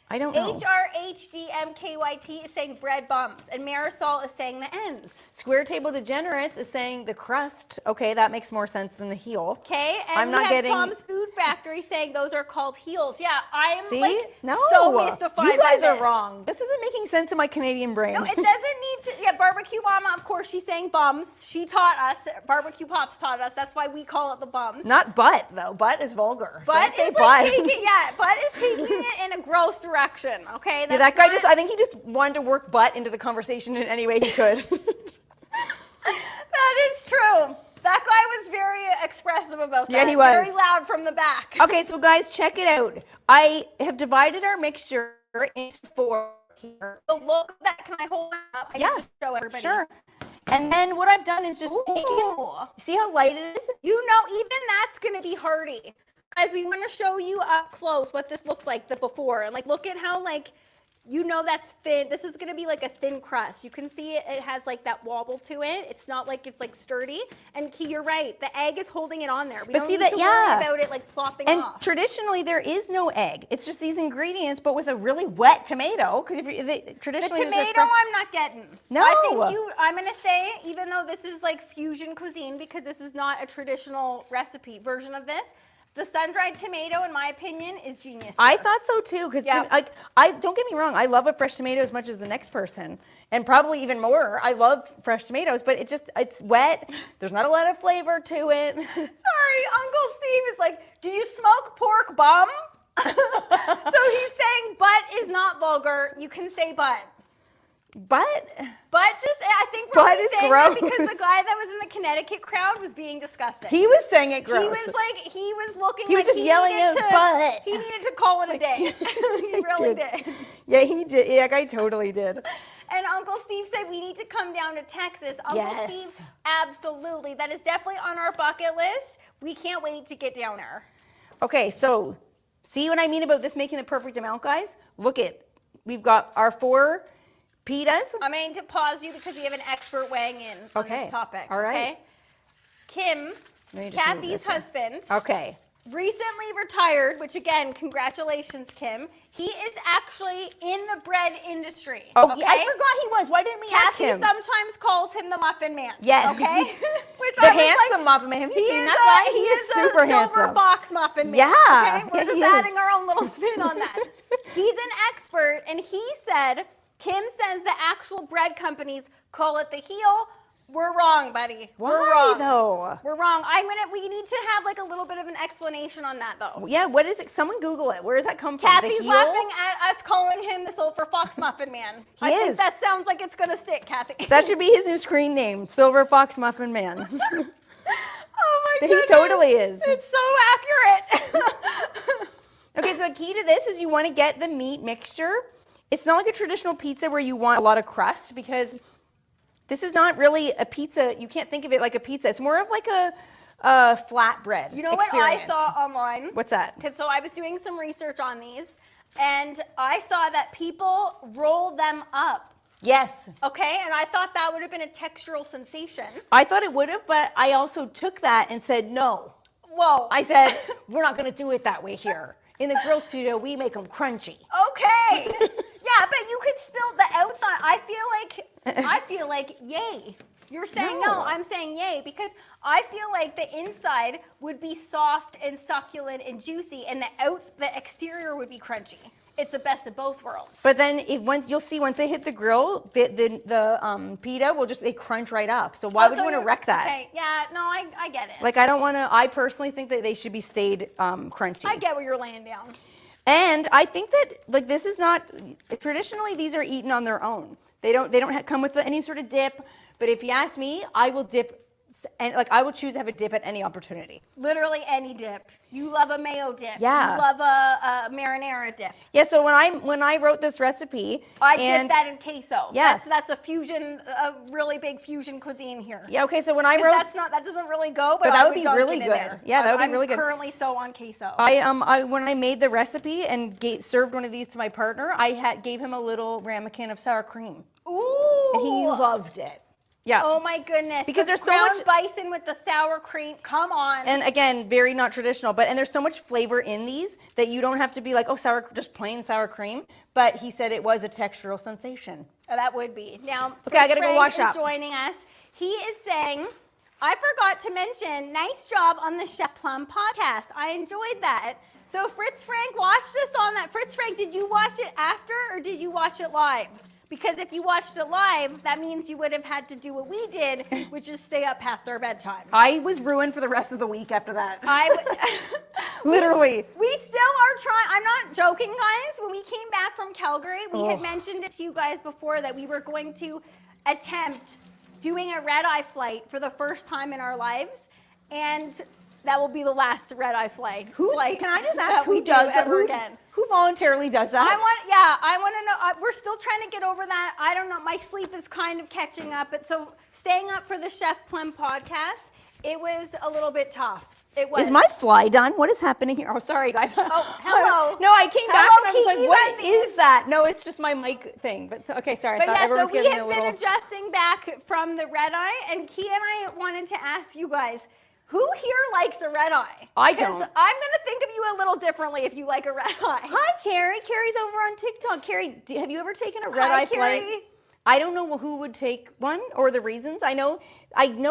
I don't know. HRHDMKYT is saying bread bumps, and Marisol is saying the ends. Square Table Degenerates is saying the crust. Okay, that makes more sense than the heel. Okay, and I'm we not have getting... Tom's Food Factory saying those are called heels. Yeah, I am See? like No. so mystified You guys by are this. wrong. This isn't making sense in my Canadian brain. No, it doesn't need to. Yeah, Barbecue Mama, of course, she's saying bums. She taught us. Barbecue Pops taught us. That's why we call it the bums. Not butt, though. Butt is vulgar. Butt Don't say is butt. like taking, yeah, butt is taking it in a gross direction, okay? Yeah, that guy I think he just wanted to work butt into the conversation in any way he could. That is true. That guy was very expressive about that. Yeah, he was. Very loud from the back. Okay, so guys, check it out. I have divided our mixture into 4 here. So look at that. Can I hold it up? I Yeah, need to show everybody. sure. And then what I've done is just taken, Ooh. see how light it is? You know, even that's going to be hearty. Guys, we want to show you up close what this looks like, the before. And like, look at how like, you know that's thin. This is going to be like a thin crust. You can see it, it has like that wobble to it. It's not like it's like sturdy. And Key, you're right. The egg is holding it on there. We don't need to worry about it like plopping And off. traditionally there is no egg. It's just these ingredients, but with a really wet tomato. Because traditionally The tomato I'm not getting. No. I think I'm going to say, even though this is like fusion cuisine, because this is not a traditional recipe version of this, the sun-dried tomato, in my opinion, is genius. I thought so too, because like I don't get me wrong, I love a fresh tomato as much as the next person, and probably even more. I love fresh tomatoes, but it's wet. There's not a lot of flavor to it. Sorry, Uncle Steve is like, do you smoke pork bum? So he's saying butt is not vulgar. You can say butt. But Just, I think we're butt only is saying gross. that because the guy that was in the Connecticut crowd was being disgusting. he was saying it gross. He was like, he was looking He was like just yelling needed out to, butt. He needed to call it a day. He really did. Yeah, he did. Yeah, that guy totally did. And Uncle Steve said we need to come down to Texas. Uncle Steve, absolutely. That is definitely on our bucket list. We can't wait to get down there. Okay, so see what I mean about this making the perfect amount, guys? Look at, we've got our 4 pitas. I'm going to pause you because we have an expert weighing in on this topic. All right. Okay? Kim, Kathy's husband, recently retired, which again, congratulations, Kim. He is actually in the bread industry. Oh, okay? I forgot he was. Why didn't we ask him? Kathy sometimes calls him the Muffin Man. Yes. Okay? Which The handsome Muffin Man. Have you seen that guy? He is super a handsome. Silver Fox Muffin Man. Yeah. Okay? We're just adding our own little spin on that. He's an expert, and he said, Kim says the actual bread companies call it the heel. We're wrong, buddy. Why We're wrong. though? We're wrong. We need to have like a little bit of an explanation on that though. Yeah, what is it? Someone Google it. Where does that come from? Kathy's laughing at us calling him the Silver Fox Muffin Man. I think that sounds like it's gonna stick, Kathy. That should be his new screen name, Silver Fox Muffin Man. Oh my goodness. He totally is. It's so accurate. Okay, so the key to this is you want to get the meat mixture. It's not like a traditional pizza where you want a lot of crust, because this is not really a pizza. You can't think of it like a pizza. It's more of like a flatbread. You know what I saw online? What's that? So I was doing some research on these, and I saw that people roll them up. Yes. Okay, and I thought that would have been a textural sensation. I thought it would have, but I also took that and said no. Whoa. I said, we're not going to do it that way here. In the grill studio, we make them crunchy. Okay. Yeah, but you could still, the outside, I feel like yay. You're saying no, I'm saying yay, because I feel like the inside would be soft and succulent and juicy, and the exterior would be crunchy. It's the best of both worlds. But then you'll see once they hit the grill, the pita will they crunch right up. So why would you want to wreck that? Okay, yeah, no, I get it. Like I personally think that they should be stayed crunchy. I get where you're laying down. And I think that like this is not, traditionally these are eaten on their own. They don't come with any sort of dip. But if you ask me, I will dip, and like I will choose to have a dip at any opportunity. Literally any dip. You love a mayo dip. Yeah. You love a marinara dip. Yeah. So when I wrote this recipe, I dip that in queso. Yeah. That's a really big fusion cuisine here. Yeah. Okay. So when I wrote, that doesn't really go, but that I would be really good. There. Yeah, that would be really good. I'm currently so on queso. When I made the recipe and served one of these to my partner, I gave him a little ramekin of sour cream. Ooh. And he loved it. Yeah. Oh my goodness. Because the there's so ground much bison with the sour cream. Come on. And again, very not traditional, and there's so much flavor in these that you don't have to be like, oh, just plain sour cream. But he said it was a textural sensation. Oh, that would be. Now, okay, I gotta go wash Frank up. is joining us. He is saying, I forgot to mention, nice job on the Chef Plum podcast. I enjoyed that. So Fritz Frank watched us on that. Fritz Frank, did you watch it after or did you watch it live? Because if you watched it live, that means you would have had to do what we did, which is stay up past our bedtime. I was ruined for the rest of the week after that. Literally. Literally. We still are trying. I'm not joking, guys. When we came back from Calgary, we had mentioned it to you guys before that we were going to attempt doing a red-eye flight for the first time in our lives. And that will be the last red-eye flight. Can I just ask who does that ever again? Who voluntarily does that? I want to know. We're still trying to get over that. I don't know. My sleep is kind of catching up. But so staying up for the Chef Plum podcast, it was a little bit tough. It was. Is my fly done? What is happening here? Oh, sorry, guys. Oh, hello. No, I came back and I was like, Kiki's what is that? No, it's just my mic thing. But okay, sorry. I thought everyone was we giving have me a little. been adjusting back from the red eye, and Key and I wanted to ask you guys, who here likes a red eye? I don't. I'm going to think of you a little differently if you like a red eye. Hi, Carrie. Carrie's over on TikTok. Carrie, have you ever taken a red eye flight? Carrie. I don't know who would take one or the reasons. I know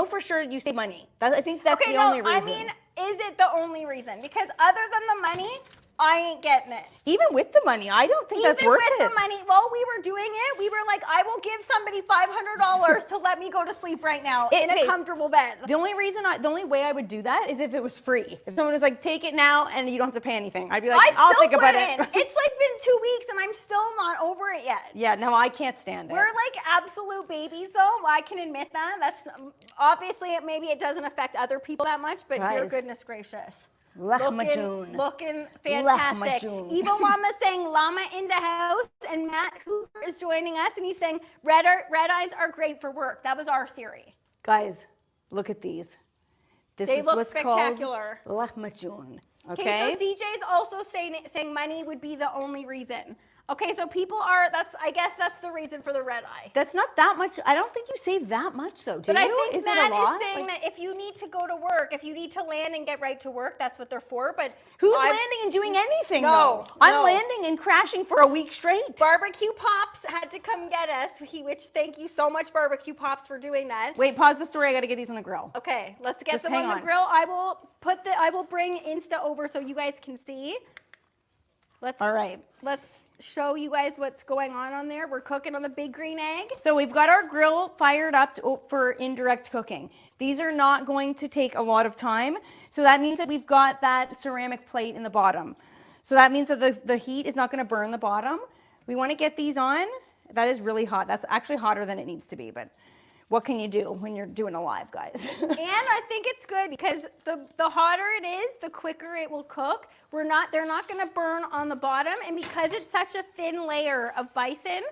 for sure you save money. I think that's the only reason. I mean, is it the only reason? Because other than the money, I ain't getting it. Even with the money, I don't think that's worth it. Even with the money, while we were doing it, we were like, I will give somebody $500 to let me go to sleep right now in a comfortable bed. The only way I would do that is if it was free. If someone was like, take it now and you don't have to pay anything. I'd be like, I'll think about it. It's like been 2 weeks and I'm still not over it yet. Yeah, no, I can't stand it. We're like absolute babies though. I can admit that. That's obviously maybe it doesn't affect other people that much, but dear goodness gracious. Looking fantastic. Evil Llama saying llama in the house, and Matt Hoover is joining us, and he's saying red eyes are great for work. That was our theory. Guys, look at these. They look spectacular. Lahmacun. Okay, so CJ's also saying money would be the only reason. Okay, so people are, I guess that's the reason for the red eye. That's not that much. I don't think you save that much though, do you? But I think is Matt it a lot? is saying that if you need to go to work, if you need to land and get right to work, that's what they're for. But who's landing and doing anything though? I'm landing and crashing for a week straight. Barbecue Pops had to come get us, which thank you so much, Barbecue Pops, for doing that. Wait, pause the story. I got to get these on the grill. Okay, let's get them on the grill. I will bring Insta over so you guys can see. All right. Let's show you guys what's going on there. We're cooking on the big green egg. So we've got our grill fired up for indirect cooking. These are not going to take a lot of time. So that means that we've got that ceramic plate in the bottom. So that means that the heat is not going to burn the bottom. We want to get these on. That is really hot. That's actually hotter than it needs to be, but what can you do when you're doing a live, guys? And I think it's good because the hotter it is, the quicker it will cook. They're not going to burn on the bottom, and because it's such a thin layer of bison,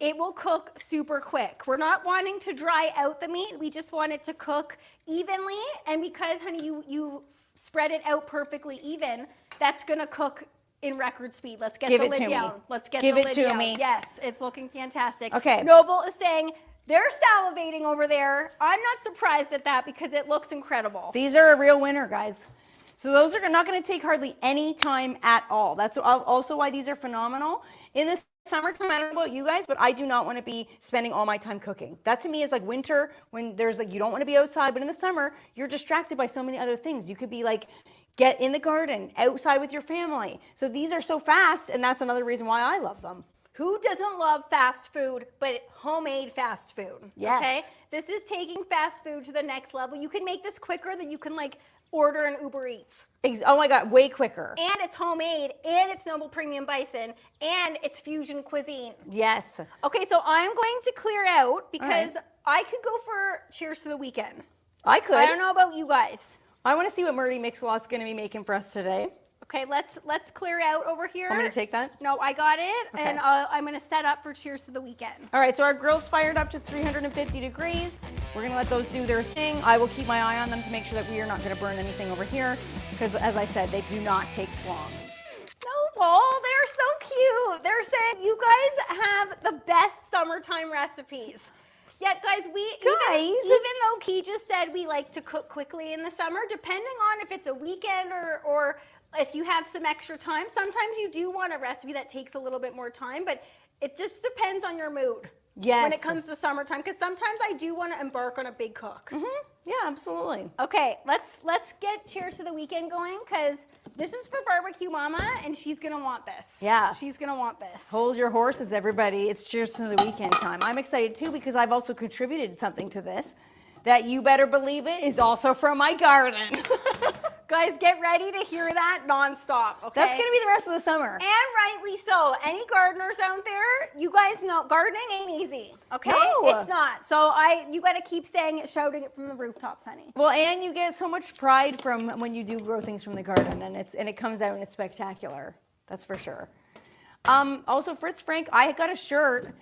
it will cook super quick. We're not wanting to dry out the meat. We just want it to cook evenly, and because, honey, you spread it out perfectly even, that's going to cook in record speed. Let's get the lid down. Let's get the lid down. Give it to me. Yes, it's looking fantastic. Okay. Noble is saying, they're salivating over there. I'm not surprised at that because it looks incredible. These are a real winner, guys. So those are not going to take hardly any time at all. That's also why these are phenomenal. In the summertime, I don't know about you guys, but I do not want to be spending all my time cooking. That to me is like winter when there's like, you don't want to be outside, but in the summer, you're distracted by so many other things. You could be like, get in the garden, outside with your family. So these are so fast, and that's another reason why I love them. Who doesn't love fast food, but homemade fast food? Yes. Okay? This is taking fast food to the next level. You can make this quicker than you can like order an Uber Eats. Oh my God, way quicker. And it's homemade, and it's Noble Premium Bison, and it's fusion cuisine. Yes. Okay, so I'm going to clear out because I could go for Cheers to the Weekend. I could. I don't know about you guys. I want to see what Murdy Mix-a-Lot's going to be making for us today. Okay, let's clear out over here. I'm going to take that? No, I got it, and I'm going to set up for Cheers to the Weekend. All right, so our grill's fired up to 350 degrees. We're going to let those do their thing. I will keep my eye on them to make sure that we are not going to burn anything over here because, as I said, they do not take long. Noble, they're so cute. They're saying you guys have the best summertime recipes. Yeah, guys, even though Key just said we like to cook quickly in the summer, depending on if it's a weekend or if you have some extra time, sometimes you do want a recipe that takes a little bit more time, but it just depends on your mood. Yes. When it comes to summertime, because sometimes I do want to embark on a big cook. Yeah, absolutely. Okay, let's get cheers to the weekend going, because this is for Barbecue Mama, and she's gonna want this. Yeah. She's gonna want this. Hold your horses, everybody. It's cheers to the weekend time. I'm excited too because I've also contributed something to this that you better believe it is also from my garden. Guys, get ready to hear that nonstop, okay? That's gonna be the rest of the summer. And rightly so. Any gardeners out there, you guys know gardening ain't easy, okay? No. It's not. So you gotta keep saying it, shouting it from the rooftops, honey. Well, and you get so much pride from when you do grow things from the garden, and it comes out and it's spectacular. That's for sure. Also, Fritz Frank, I got a shirt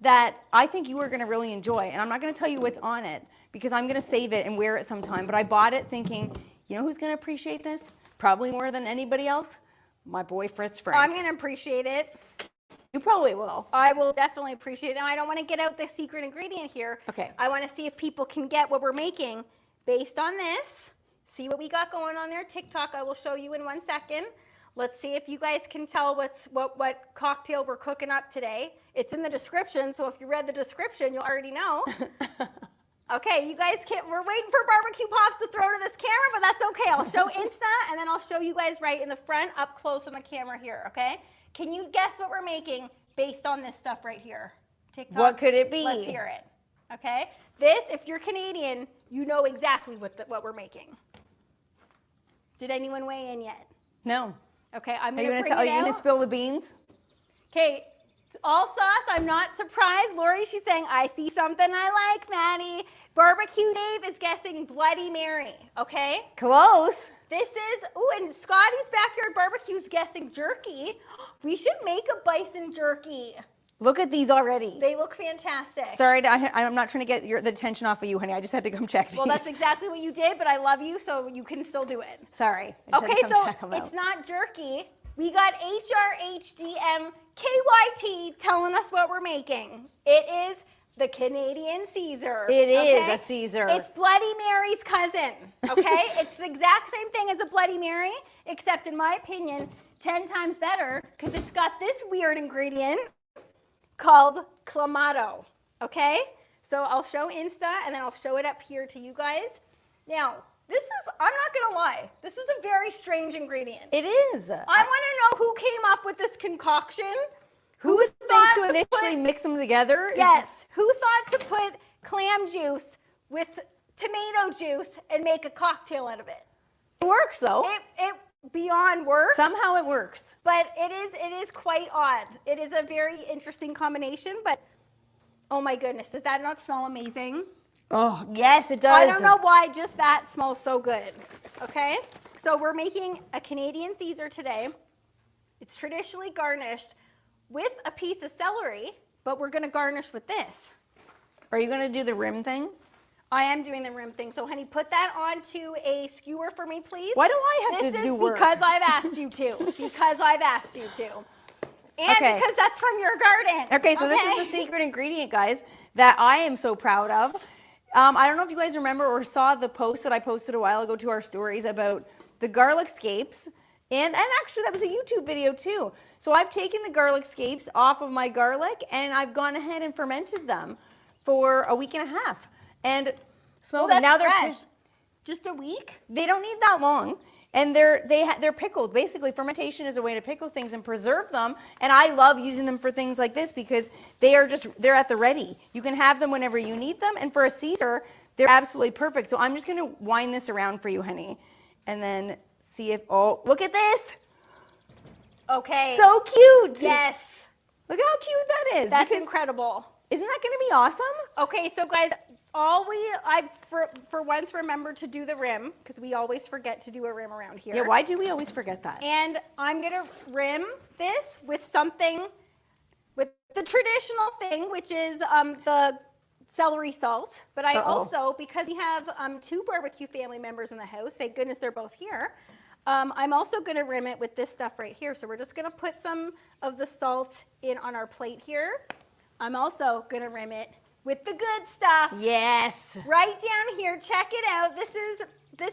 that I think you are gonna really enjoy, and I'm not gonna tell you what's on it because I'm gonna save it and wear it sometime. But I bought it thinking, you know who's gonna appreciate this? Probably more than anybody else? My boy Fritz Frank. I'm gonna appreciate it. You probably will. I will definitely appreciate it. Now, I don't want to get out the secret ingredient here. Okay. I want to see if people can get what we're making based on this. See what we got going on there. TikTok, I will show you in 1 second. Let's see if you guys can tell what cocktail we're cooking up today. It's in the description, so if you read the description, you'll already know. Okay, you guys we're waiting for barbecue pops to throw to this camera, but that's okay. I'll show Insta, and then I'll show you guys right in the front, up close on the camera here, okay? Can you guess what we're making based on this stuff right here? TikTok? What could it be? Let's hear it, okay? This, if you're Canadian, you know exactly what we're making. Did anyone weigh in yet? No. Okay, I'm Are you gonna gonna, bring it are you out. gonna spill the beans? Okay, all sauce, I'm not surprised. Lori, she's saying, I see something I like, Maddie. Barbecue Dave is guessing Bloody Mary, okay? Close. This is, and Scotty's Backyard Barbecue's guessing jerky. We should make a bison jerky. Look at these already. They look fantastic. Sorry, I'm not trying to get the attention off of you, honey. I just had to come check these. Well, that's exactly what you did, but I love you, so you can still do it. Sorry. I just Okay, had to come so check 'em out. it's not jerky. We got HRHDM KYT telling us what we're making. It is the Canadian Caesar. It is a Caesar. It's Bloody Mary's cousin, okay? It's the exact same thing as a Bloody Mary, except in my opinion, 10 times better, because it's got this weird ingredient called clamato, okay? So I'll show Insta, and then I'll show it up here to you guys. Now, this is, I'm not gonna lie, this is a very strange ingredient. It is. I wanna know who came up with this concoction. Who would thought think to to initially put- mix them together? Yes, who thought to put clam juice with tomato juice and make a cocktail out of it? It works though. It beyond works. Somehow it works. But it is quite odd. It is a very interesting combination, but oh my goodness, does that not smell amazing? Oh, yes, it does. I don't know why just that smells so good. Okay? So we're making a Canadian Caesar today. It's traditionally garnished with a piece of celery, but we're gonna garnish with this. Are you going to do the rim thing? I am doing the rim thing. So honey, put that onto a skewer for me, please. Why do I have to do work? Because I've asked you to. Because I've asked you to. And Okay. because that's from your garden. Okay, so this is the secret ingredient, guys, that I am so proud of. I don't know if you guys remember or saw the post that I posted a while ago to our stories about the garlic scapes. And actually, that was a YouTube video too. So I've taken the garlic scapes off of my garlic, and I've gone ahead and fermented them for a week and a half. And smell them. Now fresh. Just a week? They don't need that long. And they're pickled. Basically, fermentation is a way to pickle things and preserve them. And I love using them for things like this because they're at the ready. You can have them whenever you need them. And for a Caesar, they're absolutely perfect. So I'm just going to wind this around for you, honey. And then see if, oh, look at this. Okay. So cute. Yes. Look how cute that is. That's incredible. Isn't that going to be awesome? Okay, so guys, for once remembered to do the rim, because we always forget to do a rim around here. Yeah, why do we always forget that? And I'm gonna rim this with something, with the traditional thing, which is the celery salt. But I also, because we have 2 barbecue family members in the house, thank goodness they're both here, I'm also gonna rim it with this stuff right here. So we're just gonna put some of the salt in on our plate here. I'm also gonna rim it with the good stuff. Yes. Right down here, check it out. This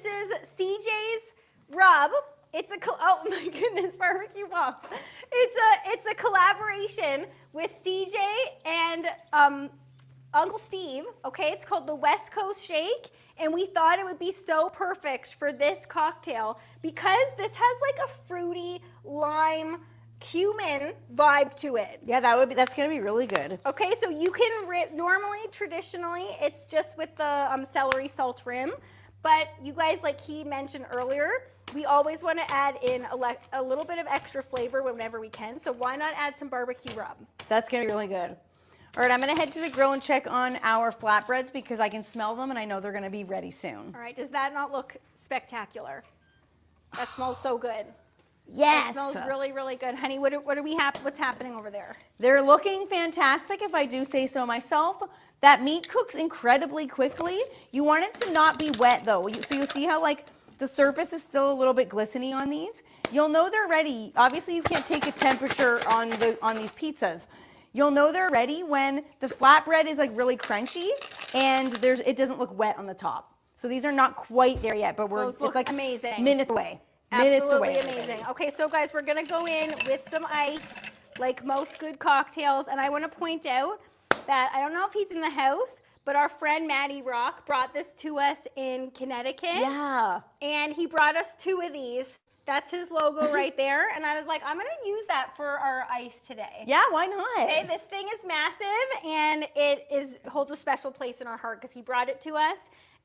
is CJ's rub. It's a oh my goodness, barbecue pops. It's a collaboration with CJ and Uncle Steve. Okay, it's called the West Coast Shake, and we thought it would be so perfect for this cocktail because this has like a fruity lime cumin vibe to it. Yeah, that's gonna be really good. Okay, so you can normally, traditionally, it's just with the celery salt rim, but you guys, like he mentioned earlier, we always want to add in a little bit of extra flavor whenever we can. So why not add some barbecue rub? That's gonna be really good. All right, I'm gonna head to the grill and check on our flatbreads because I can smell them and I know they're gonna be ready soon. All right, does that not look spectacular? That smells so good. Yes. It smells really, really good. Honey, what's happening over there? They're looking fantastic, if I do say so myself. That meat cooks incredibly quickly. You want it to not be wet though. So you'll see how like the surface is still a little bit glistening on these. You'll know they're ready. Obviously you can't take a temperature on these pizzas. You'll know they're ready when the flatbread is like really crunchy and it doesn't look wet on the top. So these are not quite there yet, but Those look it's like amazing. Minutes away. Absolutely amazing. Okay, so guys, we're gonna go in with some ice, like most good cocktails, and I want to point out that I don't know if he's in the house, but our friend Maddie Rock brought this to us in Connecticut. Yeah. And he brought us 2 of these. That's his logo right there, and I was like, I'm gonna use that for our ice today. Yeah, why not? Okay, this thing is massive, and it holds a special place in our heart because he brought it to us.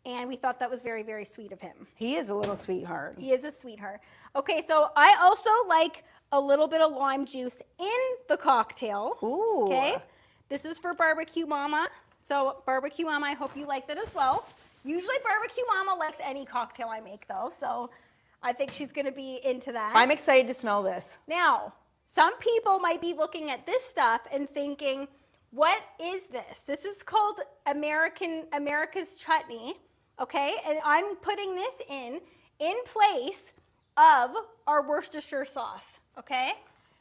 And we thought that was very, very sweet of him. He is a little sweetheart. He is a sweetheart. Okay, so I also like a little bit of lime juice in the cocktail. Ooh. Okay, this is for Barbecue Mama. So Barbecue Mama, I hope you like that as well. Usually Barbecue Mama likes any cocktail I make though, so I think she's gonna be into that. I'm excited to smell this. Now, some people might be looking at this stuff and thinking, what is this? This is called America's chutney. Okay, and I'm putting this in place of our Worcestershire sauce, okay?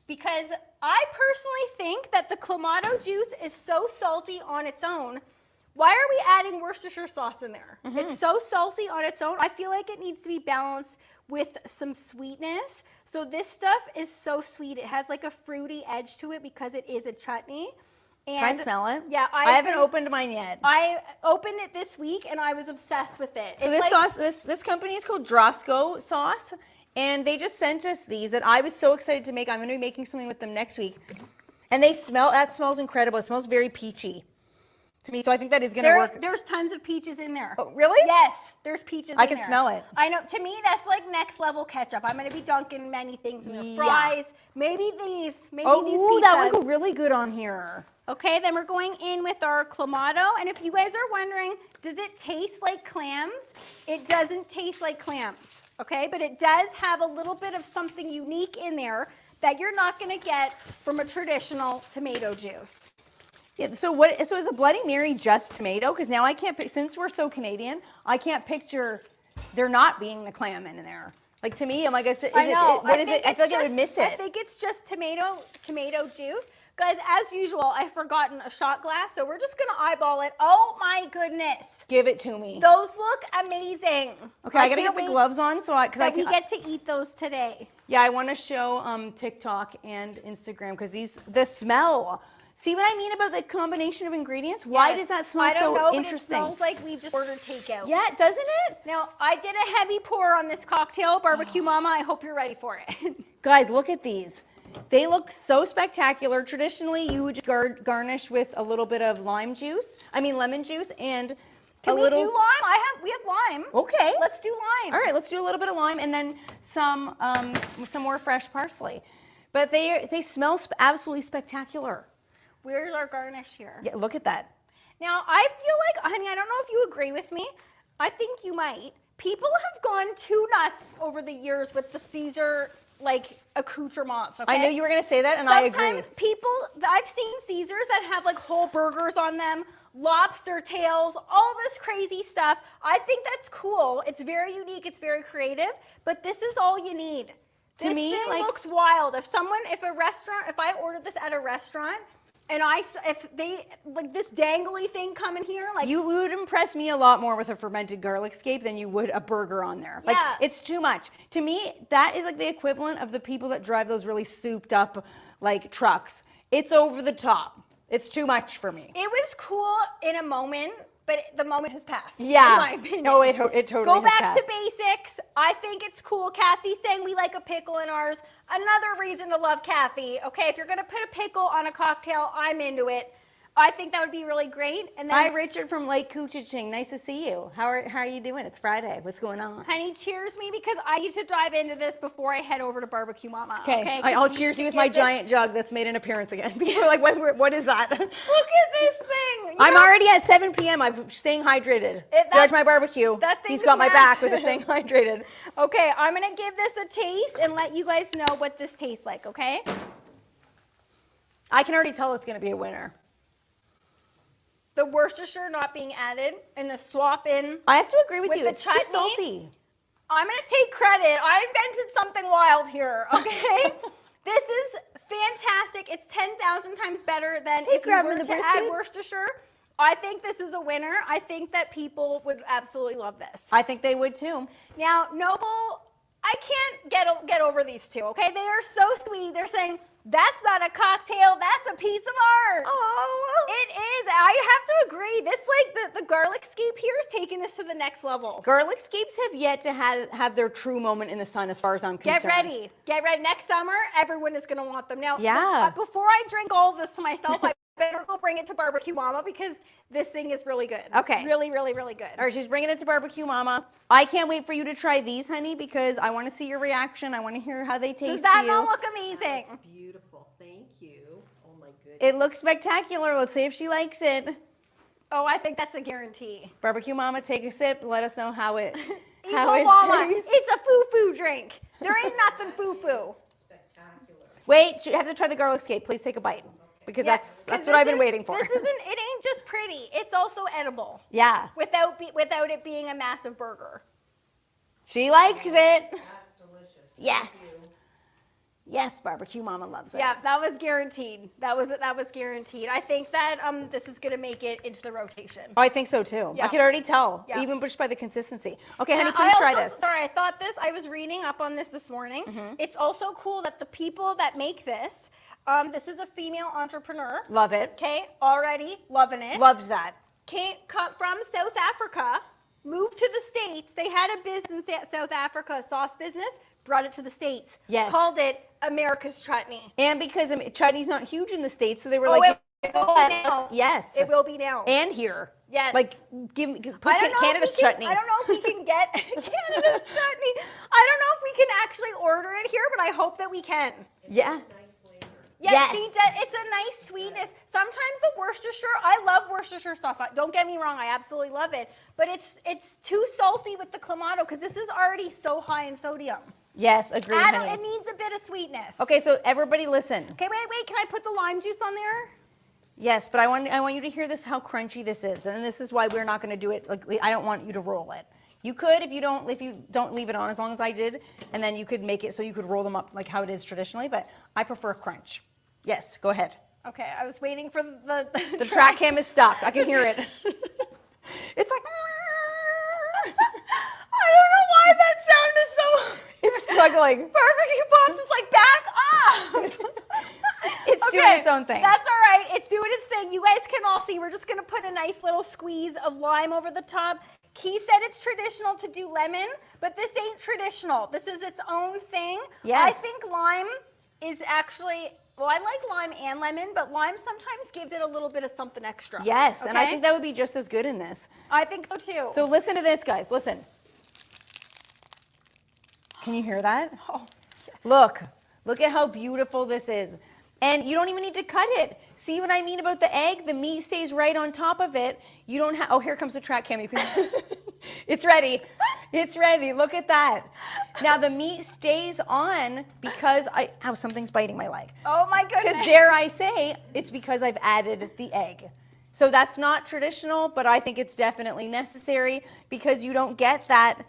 Because I personally think that the Clamato juice is so salty on its own. Why are we adding Worcestershire sauce in there? Mm-hmm. It's so salty on its own. I feel like it needs to be balanced with some sweetness. So this stuff is so sweet. It has like a fruity edge to it because it is a chutney. And can I smell it? Yeah, I haven't opened mine yet. I opened it this week and I was obsessed with it. So this sauce, this company is called Drosco sauce, and they just sent us these that I was so excited to make. I'm going to be making something with them next week, and that smells incredible. It smells very peachy to me, so I think that is going to work. There's tons of peaches in there. Oh, really? Yes, there's peaches in there. I can smell it. I know. To me, that's like next level ketchup. I'm going to be dunking many things in there. Fries, maybe these pizzas. That would go really good on here. Okay, then we're going in with our Clamato. And if you guys are wondering, does it taste like clams? It doesn't taste like clams, okay? But it does have a little bit of something unique in there that you're not gonna get from a traditional tomato juice. Yeah, so is a Bloody Mary just tomato? Because now I can't, since we're so Canadian, I can't picture there not being the clam in there. Like to me, I'm like, what is it? I feel like I would miss it. I think it's just tomato juice. Guys, as usual, I've forgotten a shot glass, so we're just gonna eyeball it. Oh my goodness. Give it to me. Those look amazing. Okay, I gotta get the gloves on we get to eat those today. Yeah, I wanna show TikTok and Instagram because the smell. See what I mean about the combination of ingredients? Why does that smell so interesting? It smells like we just ordered takeout. Yeah, doesn't it? Now, I did a heavy pour on this cocktail, Barbecue Mama. I hope you're ready for it. Guys, look at these. They look so spectacular. Traditionally, you would just garnish with a little bit of lemon juice and Can we do lime? We have lime. Okay. Let's do lime. All right, let's do a little bit of lime and then some more fresh parsley. But they smell absolutely spectacular. Where's our garnish here? Yeah, look at that. Now, I feel like, honey, I don't know if you agree with me. I think you might. People have gone too nuts over the years with the Caesar accoutrements. Okay? I knew you were going to say that, and I agree. Sometimes I've seen Caesars that have like whole burgers on them, lobster tails, all this crazy stuff. I think that's cool. It's very unique. It's very creative. But this is all you need. This thing looks wild. If I ordered this at a restaurant, And if they, like this dangly thing coming here, like. You would impress me a lot more with a fermented garlic scape than you would a burger on there. Like, Yeah. it's too much. To me, that is like the equivalent of the people that drive those really souped up, like, trucks. It's over the top. It's too much for me. It was cool in a moment, but the moment has passed. Yeah. In my opinion. No, it totally Go has back passed. to basics. I think it's cool. Kathy's saying we like a pickle in ours. Another reason to love Kathy. Okay, if you're gonna put a pickle on a cocktail, I'm into it. I think that would be really great. And then, Hi, Richard from Lake Couchiching. Nice to see you. How are you doing? It's Friday. What's going on? honey, cheers me because I need to dive into this before I head over to Barbecue Mama. Okay, 'Cause I'll we cheers need you to with my get this- giant jug that's made an appearance again. People are like, what is that? Look at this thing. I'm already at 7 p.m. I'm staying hydrated. Judge my barbecue. That He's thing's got my back with the massive. staying hydrated. Okay, I'm gonna give this a taste and let you guys know what this tastes like, okay? I can already tell it's going to be a winner. The Worcestershire not being added and the swap in. I have to agree with With you. the It's too chutney? salty. I'm gonna take credit. I invented something wild here, okay? This is fantastic. It's 10,000 times better than if you grabbing were the to add brisket? Worcestershire. I think this is a winner. I think that people would absolutely love this. I think they would too. Now, Noble, I can't get over these two, okay? They are so sweet. They're saying, that's not a cocktail, that's a piece of art. Oh, It is. I have to agree. This, like, the garlic scape here is taking this to the next level. garlic scapes have yet to have their true moment in the sun as far as I'm concerned. Get ready. Get ready. Next summer, everyone is going to want them. Now, Yeah. before I drink all of this to myself, I better go bring it to Barbecue Mama because this thing is really good. Okay. Really, really, really good. All right, she's bringing it to Barbecue Mama. I can't wait for you to try these, honey, because I want to see your reaction. I want to hear how they taste Does that to you. not look amazing? Beautiful. Thank you. Oh my goodness. It looks spectacular. Let's see if she likes it. Oh, I think that's a guarantee. Barbecue Mama, take a sip. Let us know how it Equal how it Mama. tastes. It's a foo-foo drink. There ain't nothing foo-foo. Spectacular. Wait, you have to try the garlic scape. Please take a bite because Yeah, that's 'cause what I've been this waiting for. This isn't. It ain't just pretty. It's also edible. Yeah, Without it being a massive burger. she likes it. That's delicious. Yes. Yes, Barbecue Mama loves it. Yeah, that was guaranteed. That was guaranteed. I think that this is gonna make it into the rotation. Oh, I think so too. Yeah. I could already tell, Yeah. even just by the consistency. Okay, honey, And please I try also- this. Sorry, I thought this. I was reading up on this morning. It's also cool that the people that make this. This is a female entrepreneur. Love it. Okay, already loving it. Loved that. Came from South Africa, moved to the States. They had a business in South Africa, a sauce business, brought it to the States. Yes. Called it America's Chutney. And because chutney's not huge in the States, so they were Oh, like, it will be now. yes. It will be now. And here. Yes. Like, put I don't know Canada's if we can, chutney. I don't know if we can get Canada's chutney. I don't know if we can actually order it here, but I hope that we can. Yeah. Nice flavor. Yeah, Yes. see, it's a nice sweetness. Sometimes the Worcestershire, I love Worcestershire sauce. Don't get me wrong, I absolutely love it. But it's too salty with the Clamato because this is already so high in sodium. Yes, agreed, It honey. needs a bit of sweetness. Okay, so everybody listen. Okay, wait. Can I put the lime juice on there? Yes, but I want you to hear this, how crunchy this is. And this is why we're not going to do it. Like, I don't want you to roll it. You could if you don't leave it on as long as I did, and then you could make it so you could roll them up like how it is traditionally, but I prefer crunch. Yes, go ahead. Okay, I was waiting for the The track cam is stuck. I can hear it. It's like I don't know why that sound is so it's struggling. Barbecue Pops is like back up. It's doing its own thing. That's all right. It's doing its thing. You guys can all see. We're just going to put a nice little squeeze of lime over the top. Key said it's traditional to do lemon, but this ain't traditional. This is its own thing. Yes. I think lime is actually, well, I like lime and lemon, but lime sometimes gives it a little bit of something extra. Yes, and I Okay? think that would be just as good in this. I think so too. So listen to this, guys. Listen. Can you hear that? Oh, Look at how beautiful this is. And you don't even need to cut it. See what I mean about the egg? The meat stays right on top of it. You don't have, oh, here comes the track cam. You can, it's ready. It's ready. Look at that. Now the meat stays on because something's biting my leg. oh my goodness. Because dare I say, it's because I've added the egg. So that's not traditional, but I think it's definitely necessary because you don't get that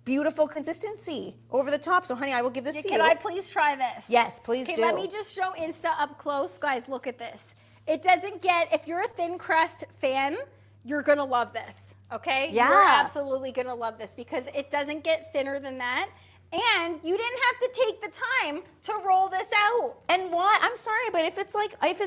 beautiful consistency over the top. So honey, I will give this to you. Can I please try this? Yes, please Okay, do. let me just show Insta up close. Guys, look at this. It doesn't get, if you're a thin crust fan, you're gonna love this, okay? Yeah. You're absolutely gonna love this because it doesn't get thinner than that. And you didn't have to take the time to roll this out. And why? I'm sorry, but if it's like, if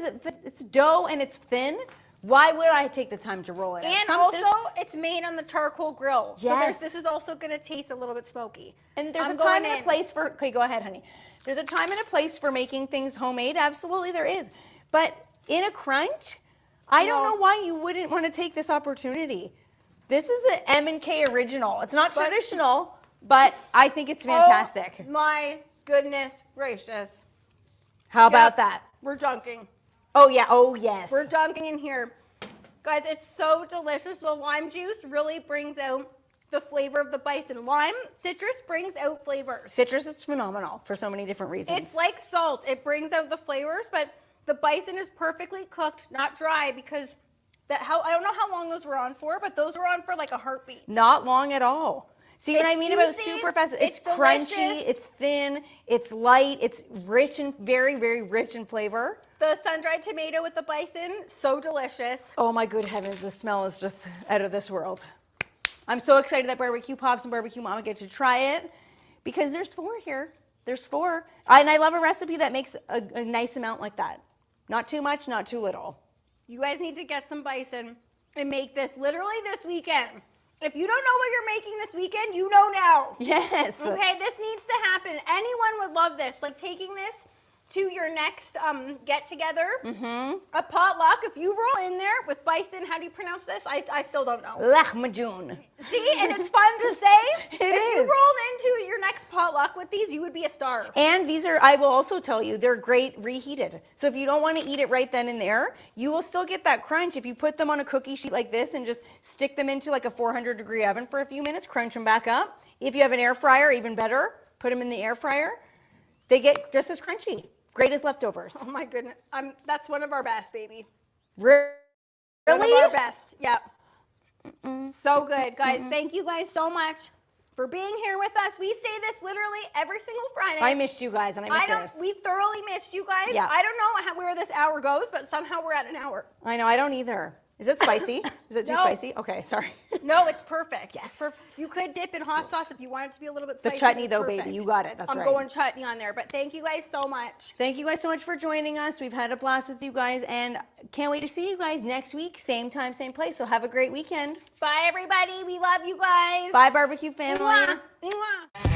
it's dough and it's thin, why would I take the time to roll it out? And also, it's made on the charcoal grill. Yes. So this is also gonna taste a little bit smoky. And there's a time and a place for, okay, go ahead, honey. There's a time and a place for making things homemade. Absolutely, there is. But in a crunch, I don't know why you wouldn't want to take this opportunity. This is an M&K original. It's not traditional, but I think it's fantastic. Oh my goodness gracious. How about that? We're dunking. Oh, yeah. Oh, yes. We're dunking in here. Guys, it's so delicious. The lime juice really brings out the flavor of the bison. Lime, citrus brings out flavors. Citrus is phenomenal for so many different reasons. It's like salt. It brings out the flavors, but the bison is perfectly cooked, not dry, because I don't know how long those were on for, but those were on for like a heartbeat. Not long at all. See what I mean about juicy, super fast? It's delicious. crunchy, it's thin, it's light, it's rich and very, very rich in flavor. The sun-dried tomato with the bison, so delicious. Oh my good heavens, the smell is just out of this world. I'm so excited that Barbecue Pops and Barbecue Mama get to try it because there's 4 here. There's 4. And I love a recipe that makes a nice amount like that. Not too much, not too little. You guys need to get some bison and make this literally this weekend. If you don't know what you're making this weekend, you know now. Yes. Okay, this needs to happen. Anyone would love this. Like taking this to your next get-together, a potluck. If you roll in there with bison, how do you pronounce this? I still don't know. Lehmeyun. See, and it's fun to say. If you is. rolled into your next potluck with these, you would be a star. And these are, I will also tell you, they're great reheated. So if you don't want to eat it right then and there, you will still get that crunch. If you put them on a cookie sheet like this and just stick them into like a 400-degree oven for a few minutes, crunch them back up. If you have an air fryer, even better, put them in the air fryer. They get just as crunchy. Great as leftovers. Oh my goodness, that's one of our best, baby. Really? One of our best, yeah. So good, guys. Thank you guys so much for being here with us. We say this literally every single Friday. I missed you guys, and I miss this. We thoroughly missed you guys. Yeah. I don't know where this hour goes, but somehow we're at an hour. I know, I don't either. Is it spicy? Is it too No. spicy? Okay, sorry. No, it's perfect. Yes. It's perfect. You could dip in hot sauce if you want it to be a little bit The spicy. chutney It's though, perfect. baby, you got it. That's I'm right. going chutney on there, but thank you guys so much. Thank you guys so much for joining us. We've had a blast with you guys, and can't wait to see you guys next week. Same time, same place. So have a great weekend. Bye, everybody. We love you guys. Bye, barbecue family. Mwah. Mwah.